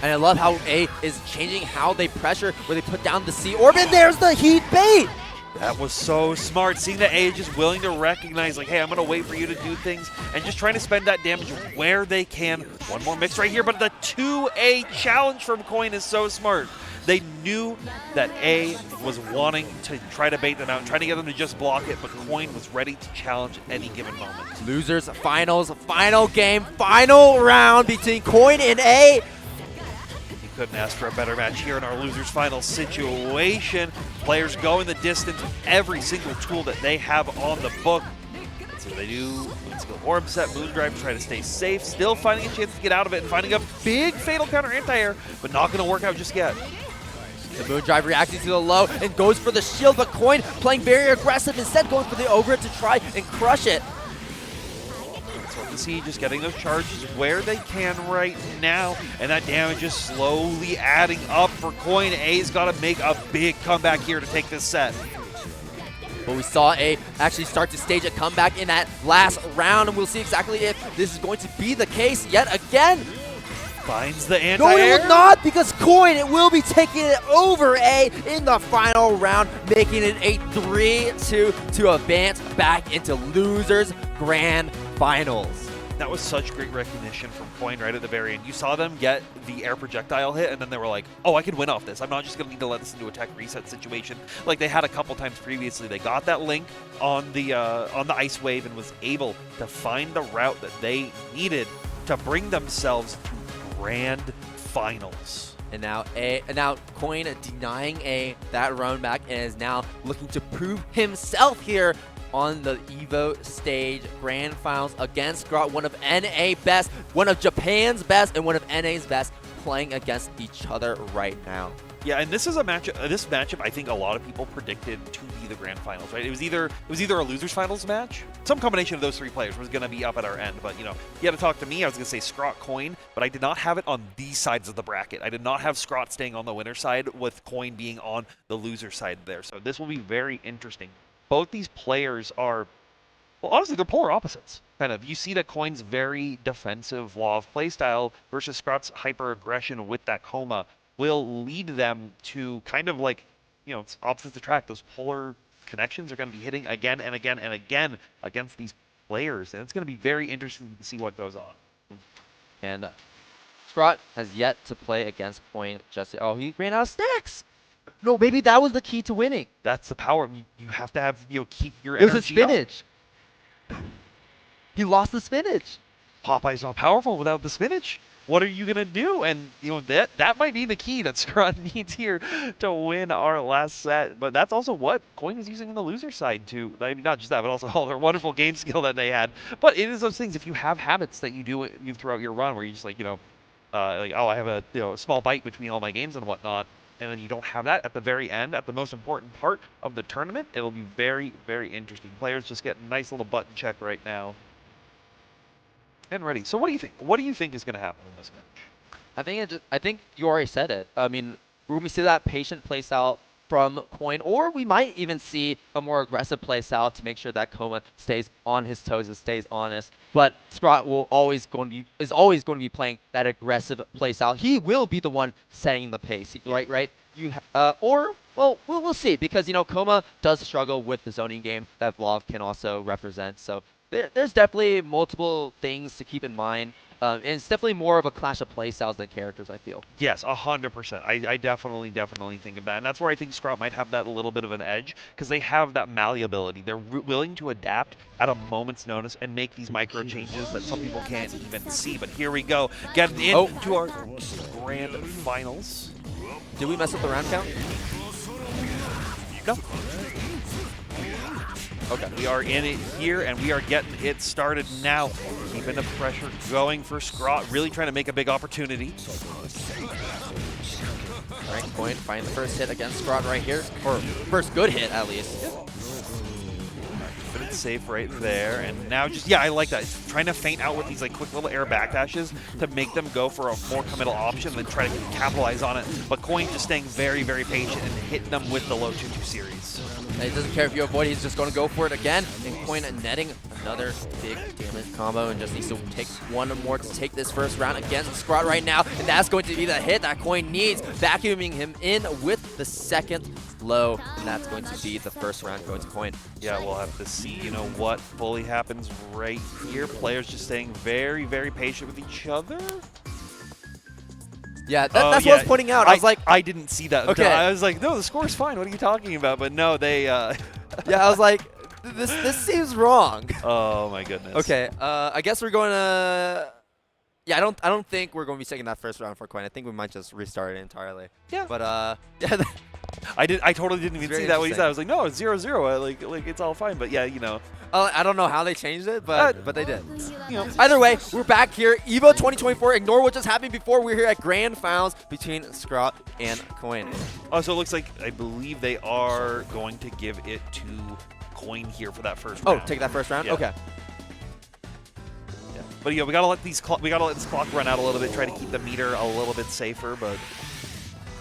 And I love how A is changing how they pressure, where they put down the C orb, and there's the heat bait! That was so smart. Seeing that A is just willing to recognize, like, hey, I'm going to wait for you to do things, and just trying to spend that damage where they can. One more mix right here, but the 2A challenge from Coin is so smart. They knew that A was wanting to try to bait them out and try to get them to just block it, but Coin was ready to challenge at any given moment. Losers, finals, final game, final round between Coin and A. Couldn't ask for a better match here in our losers final situation. Players going the distance with every single tool that they have on the book. That's what they do. Let's go orb set, moon drive, try to stay safe. Still finding a chance to get out of it and finding a big fatal counter anti-air, but not going to work out just yet. The moon drive reacting to the low and goes for the shield, but Coin playing very aggressive, instead going for the overhead to try and crush it. So you see, just getting those charges where they can right now, and that damage is slowly adding up for Coin. A's got to make a big comeback here to take this set. But we saw A actually start to stage a comeback in that last round, and we'll see exactly if this is going to be the case yet again. Finds the No, anti-air. it will not, because Coin, it will be taking it over A in the final round, making it a 3-2 to advance back into losers grand finals. That was such great recognition from Coin right at the very end. You saw them get the air projectile hit, and then they were like, oh, I can win off this. I'm not just going to need to let this into a tech reset situation like they had a couple times previously. They got that link on the ice wave and was able to find the route that they needed to bring themselves to grand finals. And now Coin denying A that run back, and is now looking to prove himself here on the Evo stage grand finals against Scrawt, one of NA best, one of Japan's best, and one of NA's best, playing against each other right now. Yeah, and this is a matchup. This matchup, I think a lot of people predicted to be the grand finals, right? It was either a losers finals match, some combination of those three players was going to be up at our end. But you know, you had to talk to me. I was going to say Scrawt Coin, but I did not have it on these sides of the bracket. I did not have Scrawt staying on the winner side with Coin being on the loser side there. So this will be very interesting. Both these players are, well, honestly, they're polar opposites. Kind of, you see that Coin's very defensive Vlov playstyle versus Scrawt's hyper aggression with that Kouma will lead them to kind of like, you know, it's opposites attract. Those polar connections are going to be hitting again and again and again against these players, and it's going to be very interesting to see what goes on. And Scrawt has yet to play against Coin just. Oh, he ran out of stacks. No, maybe that was the key to winning. That's the power. You have to have, you know, keep your It was a energy up. spinach. He lost the spinach. Popeye's not powerful without the spinach. What are you gonna do? And you know that might be the key that Scrawt needs here to win our last set. But that's also what Coin is using on the loser side too. I mean, not just that, but also all their wonderful game skill that they had. But it is those things. If you have habits that you do throughout your run, where you just like, you know, like, oh, I have a, you know, a small bite between all my games and whatnot, and then you don't have that at the very end, at the most important part of the tournament, it'll be very, very interesting. Players just get a nice little button check right now. And ready. So what do you think? What do you think is going to happen in this match? I think you already said it. I mean, we're going to see that patient playstyle from Coin, or we might even see a more aggressive playstyle to make sure that Kouma stays on his toes and stays honest. But Scrawt is always going to be playing that aggressive playstyle. He will be the one setting the pace, right? Well, we'll see, because you know Kouma does struggle with the zoning game that Vlov can also represent. So there's definitely multiple things to keep in mind. And it's definitely more of a clash of playstyles than characters, I feel. Yes, 100%. I definitely think of that. And that's where I think Scrawt might have that little bit of an edge, because they have that malleability. They're willing to adapt at a moment's notice and make these micro changes that some people can't even see. But here we go, getting into our grand finals. Did we mess up the round count? No. Okay. We are in it here, and we are getting it started now. Keeping the pressure going for Scrawt, really trying to make a big opportunity. All right, Coin find the first hit against Scrawt right here, or first good hit at least. keeping it safe right there. And now just, yeah, I like that. It's trying to feint out with these like quick little air backdashes to make them go for a more committal option and then try to capitalize on it. But Coin just staying very, very patient and hitting them with the low 2-2 series. And he doesn't care if you avoid, he's just going to go for it again. And Coin netting another big damage combo and just needs to take one more to take this first round against Scrawt right now. And that's going to be the hit that Coin needs, vacuuming him in with the second low. And that's going to be the first round going to Coin. Yeah, we'll have to see, you know, what fully happens right here. Players just staying very, very patient with each other. Yeah, that's what I was pointing out. I was like, I didn't see that. Okay. I was like, no, the score's fine. What are you talking about? But no, they. yeah, I was like, this seems wrong. Oh my goodness. Okay, I guess we're going to. Yeah, I don't think we're going to be taking that first round for Coin. I think we might just restart it entirely. Yeah. But yeah. I totally didn't even see that when he said. I was like, no, it's 0-0. Like it's all fine. But yeah, you know. I don't know how they changed it, but they did. You know. Either way, we're back here. Evo 2024. Ignore what just happened before. We're here at Grand Finals between Scrawt and Coin. Oh, so it looks like I believe they are going to give it to Coin here for that first round. Oh, take that first round. Yeah. Okay. Yeah. But yeah, we gotta let this clock run out a little bit. Try to keep the meter a little bit safer, but.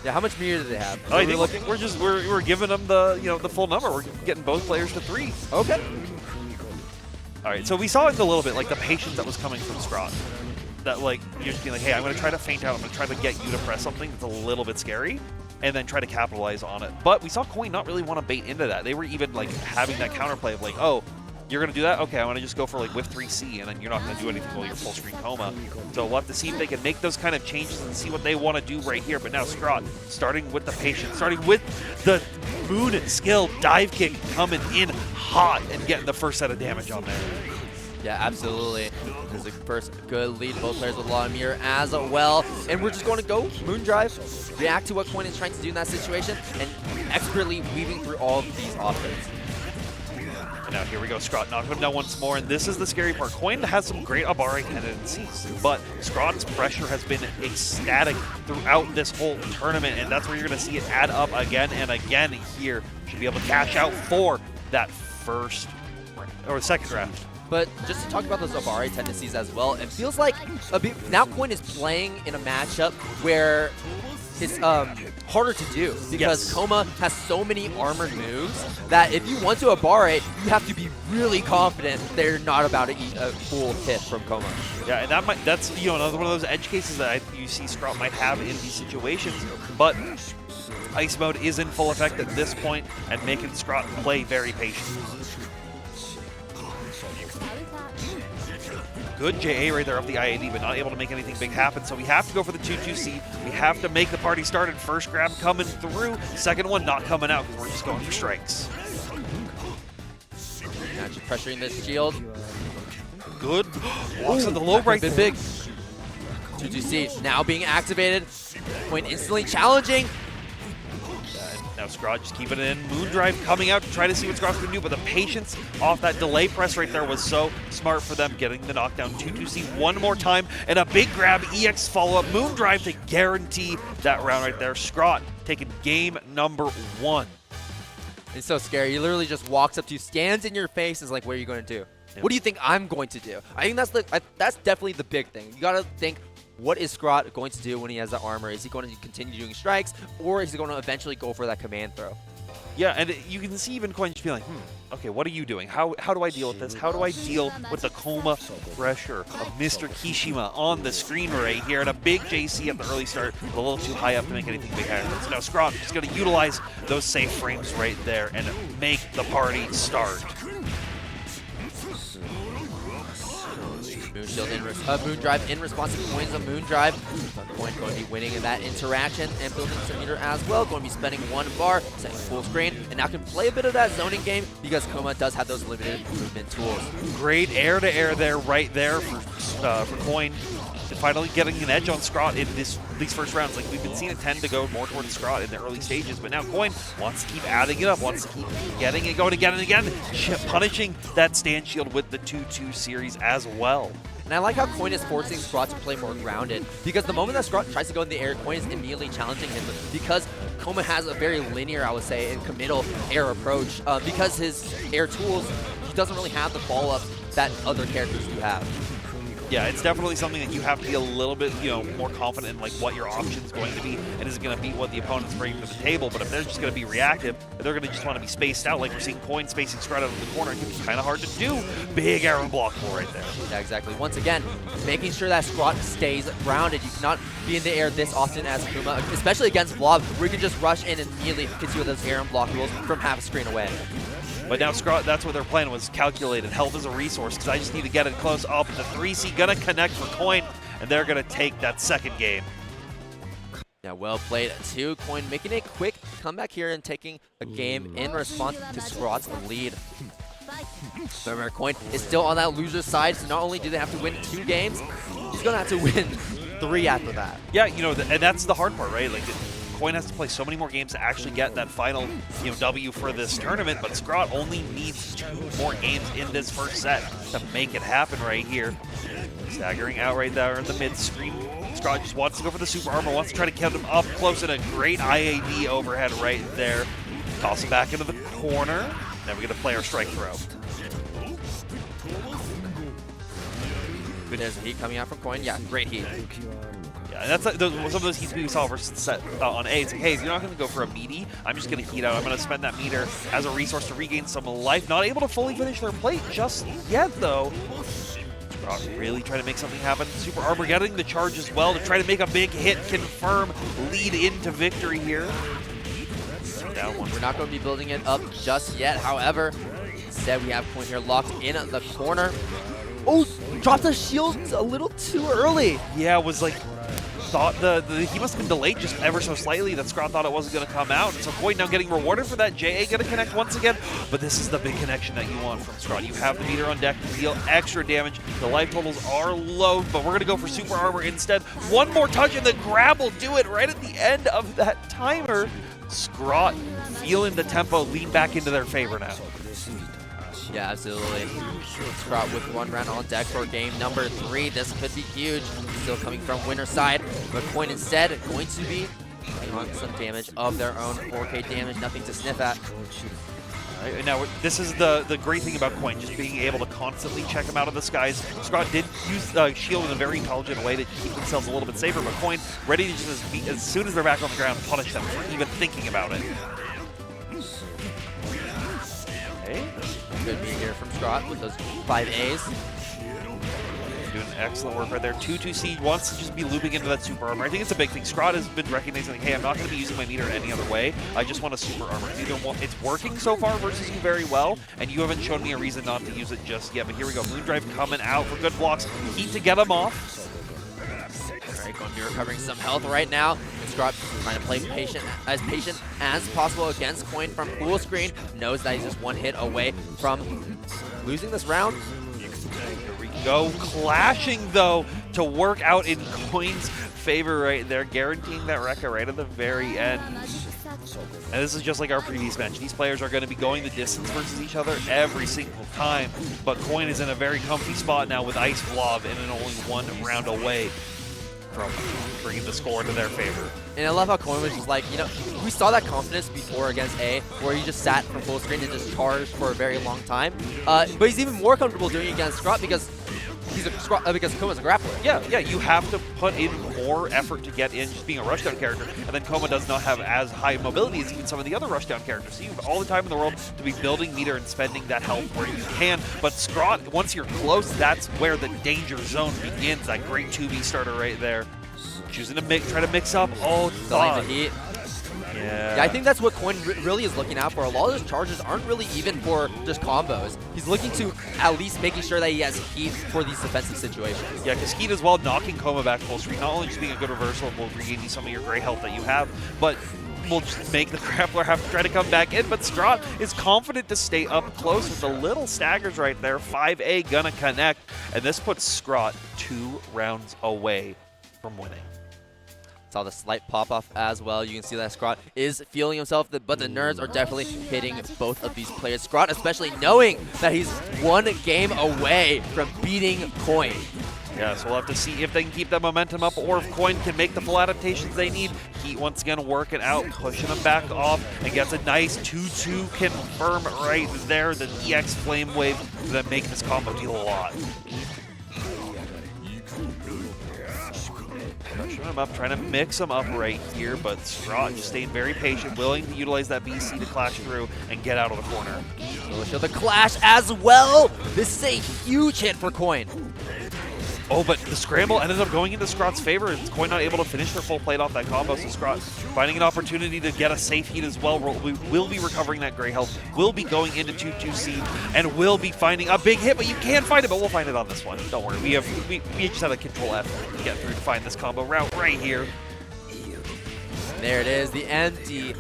Yeah, how much meter do they have? Oh, I think we're giving them the full number. We're getting both players to 3. Okay. All right, so we saw it a little bit, like the patience that was coming from Scrawt. That like you're just being like, hey, I'm gonna try to feint out. I'm gonna try to get you to press something that's a little bit scary, and then try to capitalize on it. But we saw Coin not really want to bait into that. They were even like having that counterplay of like, oh, you're gonna do that? Okay, I want to just go for like whiff 3C, and then you're not gonna do anything while you're full screen Kouma. So we'll have to see if they can make those kind of changes and see what they want to do right here. But now Scrawt starting with the patience, starting with the moon skill dive kick coming in hot and getting the first set of damage on there. Yeah, absolutely. There's a first good lead. Both players with a lot of mirror as well. And we're just going to go Moondrive, react to what Coin is trying to do in that situation, and expertly weaving through all of these offense. And now here we go, Scrawt knocking him down once more, and this is the scary part. Coin has some great Abare tendencies, but Scrawt's pressure has been ecstatic throughout this whole tournament, and that's where you're going to see it add up again and again here. Should be able to cash out for that first or second round. But just to talk about those Abare tendencies as well, it feels like now Coin is playing in a matchup where it's harder to do because Kouma has so many armored moves that if you want to Abare, you have to be really confident they're not about to eat a full hit from Kouma. Yeah, and that's another one of those edge cases that you see Scrawt might have in these situations, but Ice Mode is in full effect at this point and making Scrawt play very patient. Good JA right there off the IAD, but not able to make anything big happen. So we have to go for the 2-2C. We have to make the party started. First grab coming through. Second one not coming out because we're just going for strikes. Now just pressuring this shield. Good. Walks on the low right. Big. 2-2C now being activated. Coin instantly challenging. Now Scrawt just keeping it in. Moondrive coming out to try to see what Scrawt's going to do, but the patience off that delay press right there was so smart for them, getting the knockdown. 2-2C one more time, and a big grab, EX follow-up. Moondrive to guarantee that round right there. Scrawt taking game number 1. It's so scary. He literally just walks up to you, stands in your face, and is like, what are you going to do? Yep. What do you think I'm going to do? I think that's definitely the big thing. You got to think, what is Scrawt going to do when he has the armor? Is he going to continue doing strikes, or is he going to eventually go for that command throw? Yeah, and you can see even Coin just being like, okay, what are you doing? How do I deal with this? How do I deal with the Kouma pressure of Mr. Kishima on the screen right here? And a big JC at the early start, a little too high up to make anything big happen. So now Scrawt is going to utilize those safe frames right there and make the party start. Moondrive in response to Coin's a Moondrive. Coin going to be winning in that interaction and building some meter as well. Going to be spending 1 bar, setting full screen, and now can play a bit of that zoning game because Kouma does have those limited movement tools. Great air-to-air there, right there for Coin. Finally getting an edge on Scrawt in these first rounds. Like we've been seeing it tend to go more towards Scrawt in the early stages, but now Coin wants to keep adding it up, wants to keep getting it going again and again, punishing that stand shield with the 2-2 series as well. And I like how Coin is forcing Scrawt to play more grounded, because the moment that Scrawt tries to go in the air, Coin is immediately challenging him, because Kouma has a very linear, I would say, and committal air approach. Because his air tools, he doesn't really have the follow-ups that other characters do have. Yeah, it's definitely something that you have to be a little bit, more confident in like what your option's going to be, and is it going to be what the opponent's bringing to the table. But if they're just going to be reactive, and they're going to just want to be spaced out, like we're seeing Coin spacing Scrawt out of the corner, it can be kind of hard to do. Big arrow block pull right there. Yeah, exactly. Once again, making sure that Scrawt stays grounded. You cannot be in the air this often as Kouma, especially against Vlov, where you can just rush in and immediately hit you with those air and block rules from half a screen away. But now Scrawt, that's what their plan was, calculated. Health is a resource, because I just need to get it close. Oh, but the 3C gonna connect for Coin, and they're gonna take that second game. Yeah, well played too. Coin making a quick comeback here and taking a game in response to Scrawt's lead. Remember, Coin is still on that loser side, so not only do they have to win 2 games, he's gonna have to win 3 after that. Yeah, and that's the hard part, right? Like, Coin has to play so many more games to actually get that final, W for this tournament, but Scrawt only needs 2 more games in this first set to make it happen right here. Staggering out right there in the mid-screen. Scrawt just wants to go for the super armor, wants to try to get him up close, and a great IAD overhead right there. Toss him back into the corner. Then we get a player strike throw. There's a heat coming out from Coin. Yeah, great heat. Yeah, and that's some of those heats we saw versus set on A. It's like, hey, if you're not going to go for a meaty, I'm just going to heat out. I'm going to spend that meter as a resource to regain some life. Not able to fully finish their plate just yet, though. Really trying to make something happen. Super Armor getting the charge as well to try to make a big hit, confirm, lead into victory here. Down one. We're not going to be building it up just yet. However, instead we have Coin here locked in the corner. Oh, dropped the shield a little too early. Yeah, it was like, thought he must have been delayed just ever so slightly that Scrawt thought it wasn't going to come out. So Coin now getting rewarded for that. JA going to connect once again, but this is the big connection that you want from Scrawt. You have the meter on deck to deal extra damage. The life totals are low, but we're going to go for super armor instead. One more touch and the grab will do it right at the end of that timer. Scrawt feeling the tempo lean back into their favor now. Yeah, absolutely. Scrawt with 1 round on deck for game number 3. This could be huge. Still coming from winner side, but Coin instead going to be on some damage of their own. 4K damage, nothing to sniff at. Right, and now this is the great thing about Coin, just being able to constantly check him out of the skies. Scrawt did use shield in a very intelligent way to keep themselves a little bit safer, but Coin ready to just, as soon as they're back on the ground, punish them for even thinking about it. Okay. Good beat here from Scrawt with those 5 A's. Doing excellent work right there. 2-2C wants to just be looping into that super armor. I think it's a big thing. Scrawt has been recognizing, like, hey, I'm not going to be using my meter any other way. I just want a super armor. It's working so far versus you very well, and you haven't shown me a reason not to use it just yet. But here we go. Moondrive coming out for good blocks. Heat to get him off. All right, going to be recovering some health right now. Scrawt trying to play patient as possible against Coin from full screen. Knows that he's just 1 hit away from losing this round. Here we go. Clashing, though, to work out in Coin's favor right there. Guaranteeing that Rekka right at the very end. And this is just like our previous match. These players are going to be going the distance versus each other every single time. But Coin is in a very comfy spot now with Ice Vlov and only 1 round away from bringing the score to their favor. And I love how Kouma was just like, we saw that confidence before against A, where he just sat from full screen and just charged for a very long time. But he's even more comfortable doing it against Scrawt because because Kouma's a grappler. Yeah, you have to put in more effort to get in just being a rushdown character, and then Kouma does not have as high mobility as even some of the other rushdown characters. So you have all the time in the world to be building meter and spending that health where you can. But Scrawt, once you're close, that's where the danger zone begins. That great 2B starter right there. Choosing to try to mix up. Oh, the heat. Yeah. I think that's what Coin really is looking out for. A lot of those charges aren't really even for just combos. He's looking to at least making sure that he has heat for these defensive situations. Yeah, because heat as well, knocking Kouma back full screen, not only just being a good reversal, will regain you some of your gray health that you have, but will just make the grappler have to try to come back in. But Scrawt is confident to stay up close with the little staggers right there. 5A gonna connect, and this puts Scrawt 2 rounds away from winning. Saw the slight pop-off as well. You can see that Scrawt is feeling himself, but the nerves are definitely hitting both of these players. Scrawt especially knowing that he's 1 game away from beating Coin. Yeah, so we'll have to see if they can keep that momentum up or if Coin can make the full adaptations they need. Heat once again working out, pushing them back off, and gets a nice 2-2 confirm right there. The EX Flame Wave that make this combo deal a lot. Pushing him up, trying to mix him up right here, but Scrawt just staying very patient, willing to utilize that BC to clash through and get out of the corner. We'll show the clash as well. This is a huge hit for Coin. Oh, but the scramble ended up going into Scrawt's favor. It's Coin not able to finish their full plate off that combo, so Scrawt finding an opportunity to get a safe heat as well. We will be recovering that gray health, will be going into 2-2C, and will be finding a big hit, but you can find it, but we'll find it on this one. Don't worry, we just have a control F to get through to find this combo route right here. There it is, the empty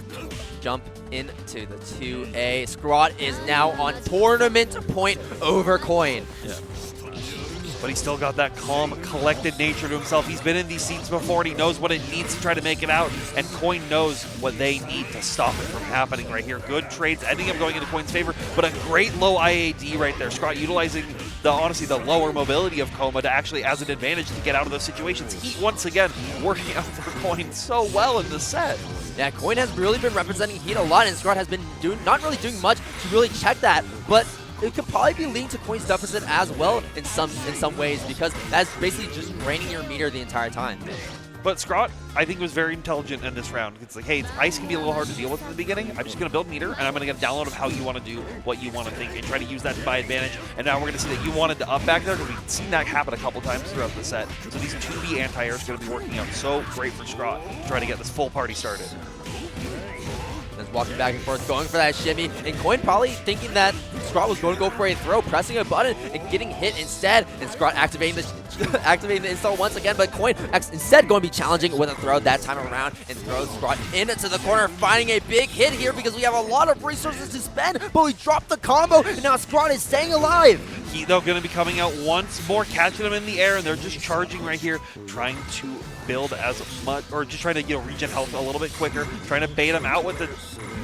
jump into the 2A. Scrawt is now on tournament point over Coin. Yeah. But he's still got that calm, collected nature to himself. He's been in these scenes before, and he knows what it needs to try to make it out, and Coin knows what they need to stop it from happening right here. Good trades ending up going into Coin's favor, but a great low IAD right there. Scrawt utilizing honestly the lower mobility of Kouma to actually as an advantage to get out of those situations. Heat once again working out for Coin so well in the set. Yeah, Coin has really been representing Heat a lot, and Scrawt has been not really doing much to really check that, but it could probably be leading to Coin's deficit as well in some ways, because that's basically just draining your meter the entire time. But Scrawt, I think, was very intelligent in this round. It's like, hey, ice can be a little hard to deal with in the beginning. I'm just going to build meter, and I'm going to get a download of how you want to do what you want to think and try to use that to my advantage. And now we're going to see that you wanted to up back there, because we've seen that happen a couple times throughout the set. So these 2B anti-air is going to be working out so great for Scrawt to try to get this full party started. Walking back and forth, going for that shimmy, and Coin probably thinking that Scrawt was going to go for a throw, pressing a button and getting hit instead, and Scrawt activating the install once again, but Coin instead going to be challenging with a throw that time around and throws Scrawt into the corner, finding a big hit here because we have a lot of resources to spend, but we dropped the combo, and now Scrawt is staying alive. Heat, though, going to be coming out once more, catching him in the air, and they're just charging right here, trying to build as much, or just trying to, regen health a little bit quicker, trying to bait him out with the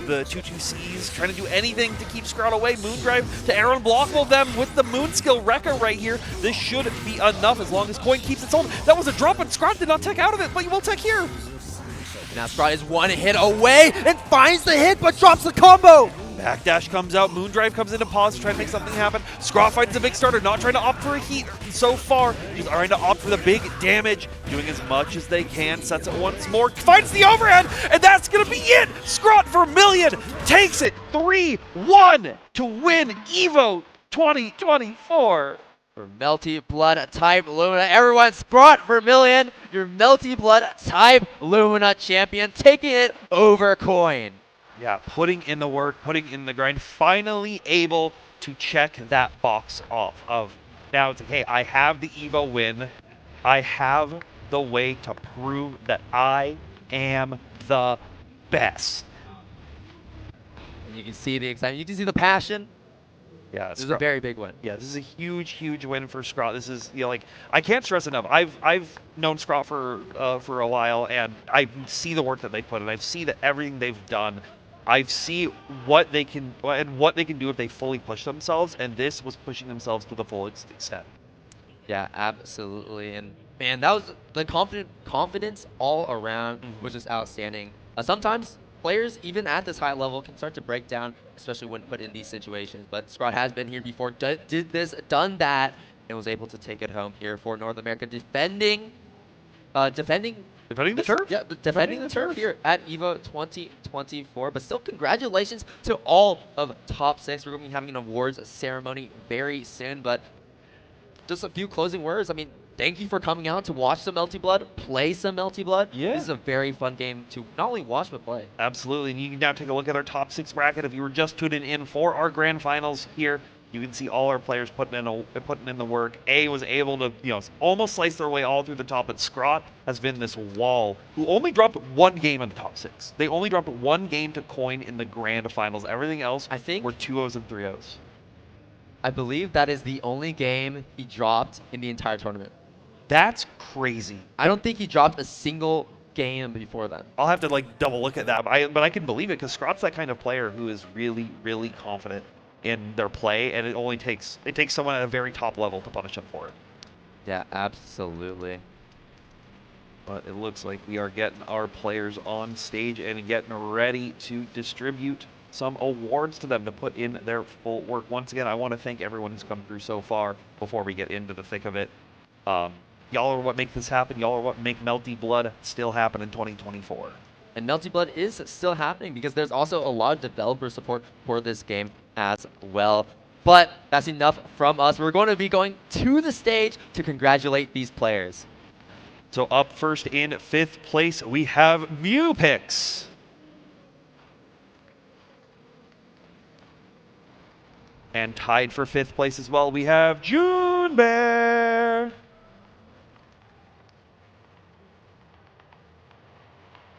2-2Cs, trying to do anything to keep Scrawt away. Moondrive to Aaron blockable them with the Moon Skill Rekka right here. This should be enough as long as Coin keeps its hold. That was a drop, and Scrawt did not tech out of it, but you will tech here. Now Scrawt is one hit away and finds the hit, but drops the combo. Backdash comes out, Moondrive comes into pause to try to make something happen. Scrawt finds the big starter, not trying to opt for a heat so far. He's trying to opt for the big damage, doing as much as they can, sets it once more, finds the overhead, and that's going to be it! ScrawtVermillion takes it 3-1 to win Evo 2024. For Melty Blood type Lumina, everyone, ScrawtVermillion, your Melty Blood type Lumina champion, taking it over Coin. Yeah, putting in the work, putting in the grind, finally able to check that box off of, now it's like, hey, I have the Evo win. I have the way to prove that I am the best. And you can see the excitement, you can see the passion. Yeah, This is a very big one. Yeah, this is a huge, huge win for Scrawt. This is, like, I can't stress enough. I've known Scrawt for a while, and I see the work that they put in. I see that everything they've done. I see what they can do if they fully push themselves, and this was pushing themselves to the full extent. Yeah, absolutely. And man, that was the confidence all around was just outstanding. Sometimes players, even at this high level, can start to break down, especially when put in these situations. But Scrawt has been here before, did this, done that, and was able to take it home here for North America, defending Defending the turf? Yeah, defending the turf here at EVO 2024. But still, congratulations to all of top 6. We're going to be having an awards ceremony very soon. But just a few closing words. I mean, thank you for coming out to watch some Melty Blood, play some Melty Blood. Yeah. This is a very fun game to not only watch, but play. Absolutely. And you can now take a look at our top 6 bracket. If you were just tuning in for our grand finals here, you can see all our players putting in the work. A was able to, almost slice their way all through the top, but Scrawt has been this wall who only dropped one game in the top 6. They only dropped one game to Coin in the grand finals. Everything else I think were 2-0s and 3-0s. I believe that is the only game he dropped in the entire tournament. That's crazy. I don't think he dropped a single game before then. I'll have to double look at that, but I can believe it because Scrawt's that kind of player who is really, really confident in their play, and it takes someone at a very top level to punish them for it. Yeah, absolutely. But it looks like we are getting our players on stage and getting ready to distribute some awards to them to put in their full work. Once again, I want to thank everyone who's come through so far before we get into the thick of it. Y'all are what make this happen. Y'all are what make Melty Blood still happen in 2024. And Melty Blood is still happening because there's also a lot of developer support for this game as well. But that's enough from us. We're going to be going to the stage to congratulate these players. So up first in 5th place, we have MyuPicks. And tied for 5th place as well, we have Junbear.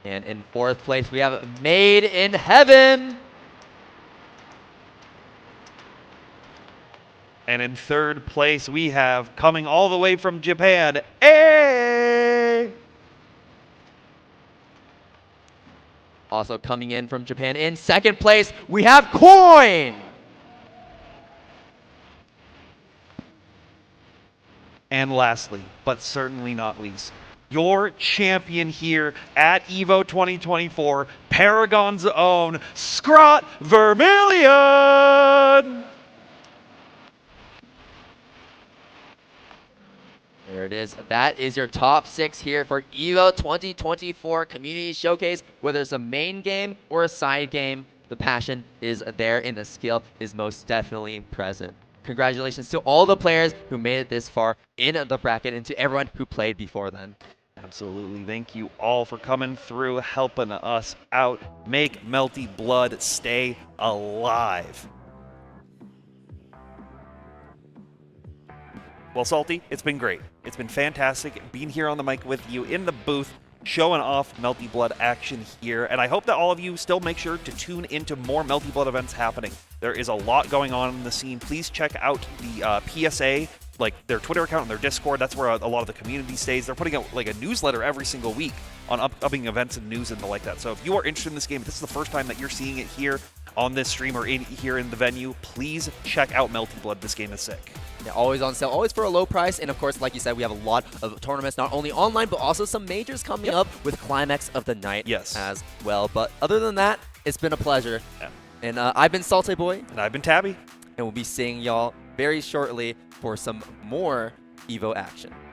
And in 4th place, we have MadeInHeaven. And in 3rd place, we have, coming all the way from Japan, A. Also coming in from Japan in 2nd place, we have Coin. And lastly, but certainly not least, your champion here at Evo 2024, Paragon's own ScrawtVermillion. There it is. That is your top 6 here for Evo 2024 Community Showcase. Whether it's a main game or a side game, the passion is there and the skill is most definitely present. Congratulations to all the players who made it this far in the bracket and to everyone who played before then. Absolutely. Thank you all for coming through, helping us out. Make Melty Blood stay alive. Well, Salty, it's been great. It's been fantastic being here on the mic with you in the booth, showing off Melty Blood action here. And I hope that all of you still make sure to tune into more Melty Blood events happening. There is a lot going on in the scene. Please check out the PSA, like their Twitter account and their Discord. That's where a lot of the community stays. They're putting out like a newsletter every single week on upcoming events and news and the like that. So if you are interested in this game, if this is the first time that you're seeing it here on this stream or here in the venue, please check out Melty Blood. This game is sick. Yeah, always on sale, always for a low price. And of course, like you said, we have a lot of tournaments, not only online, but also some majors coming up with Climax of the Night as well. But other than that, it's been a pleasure. Yeah. And I've been Salte Boy. And I've been Tabby. And we'll be seeing y'all very shortly for some more Evo action.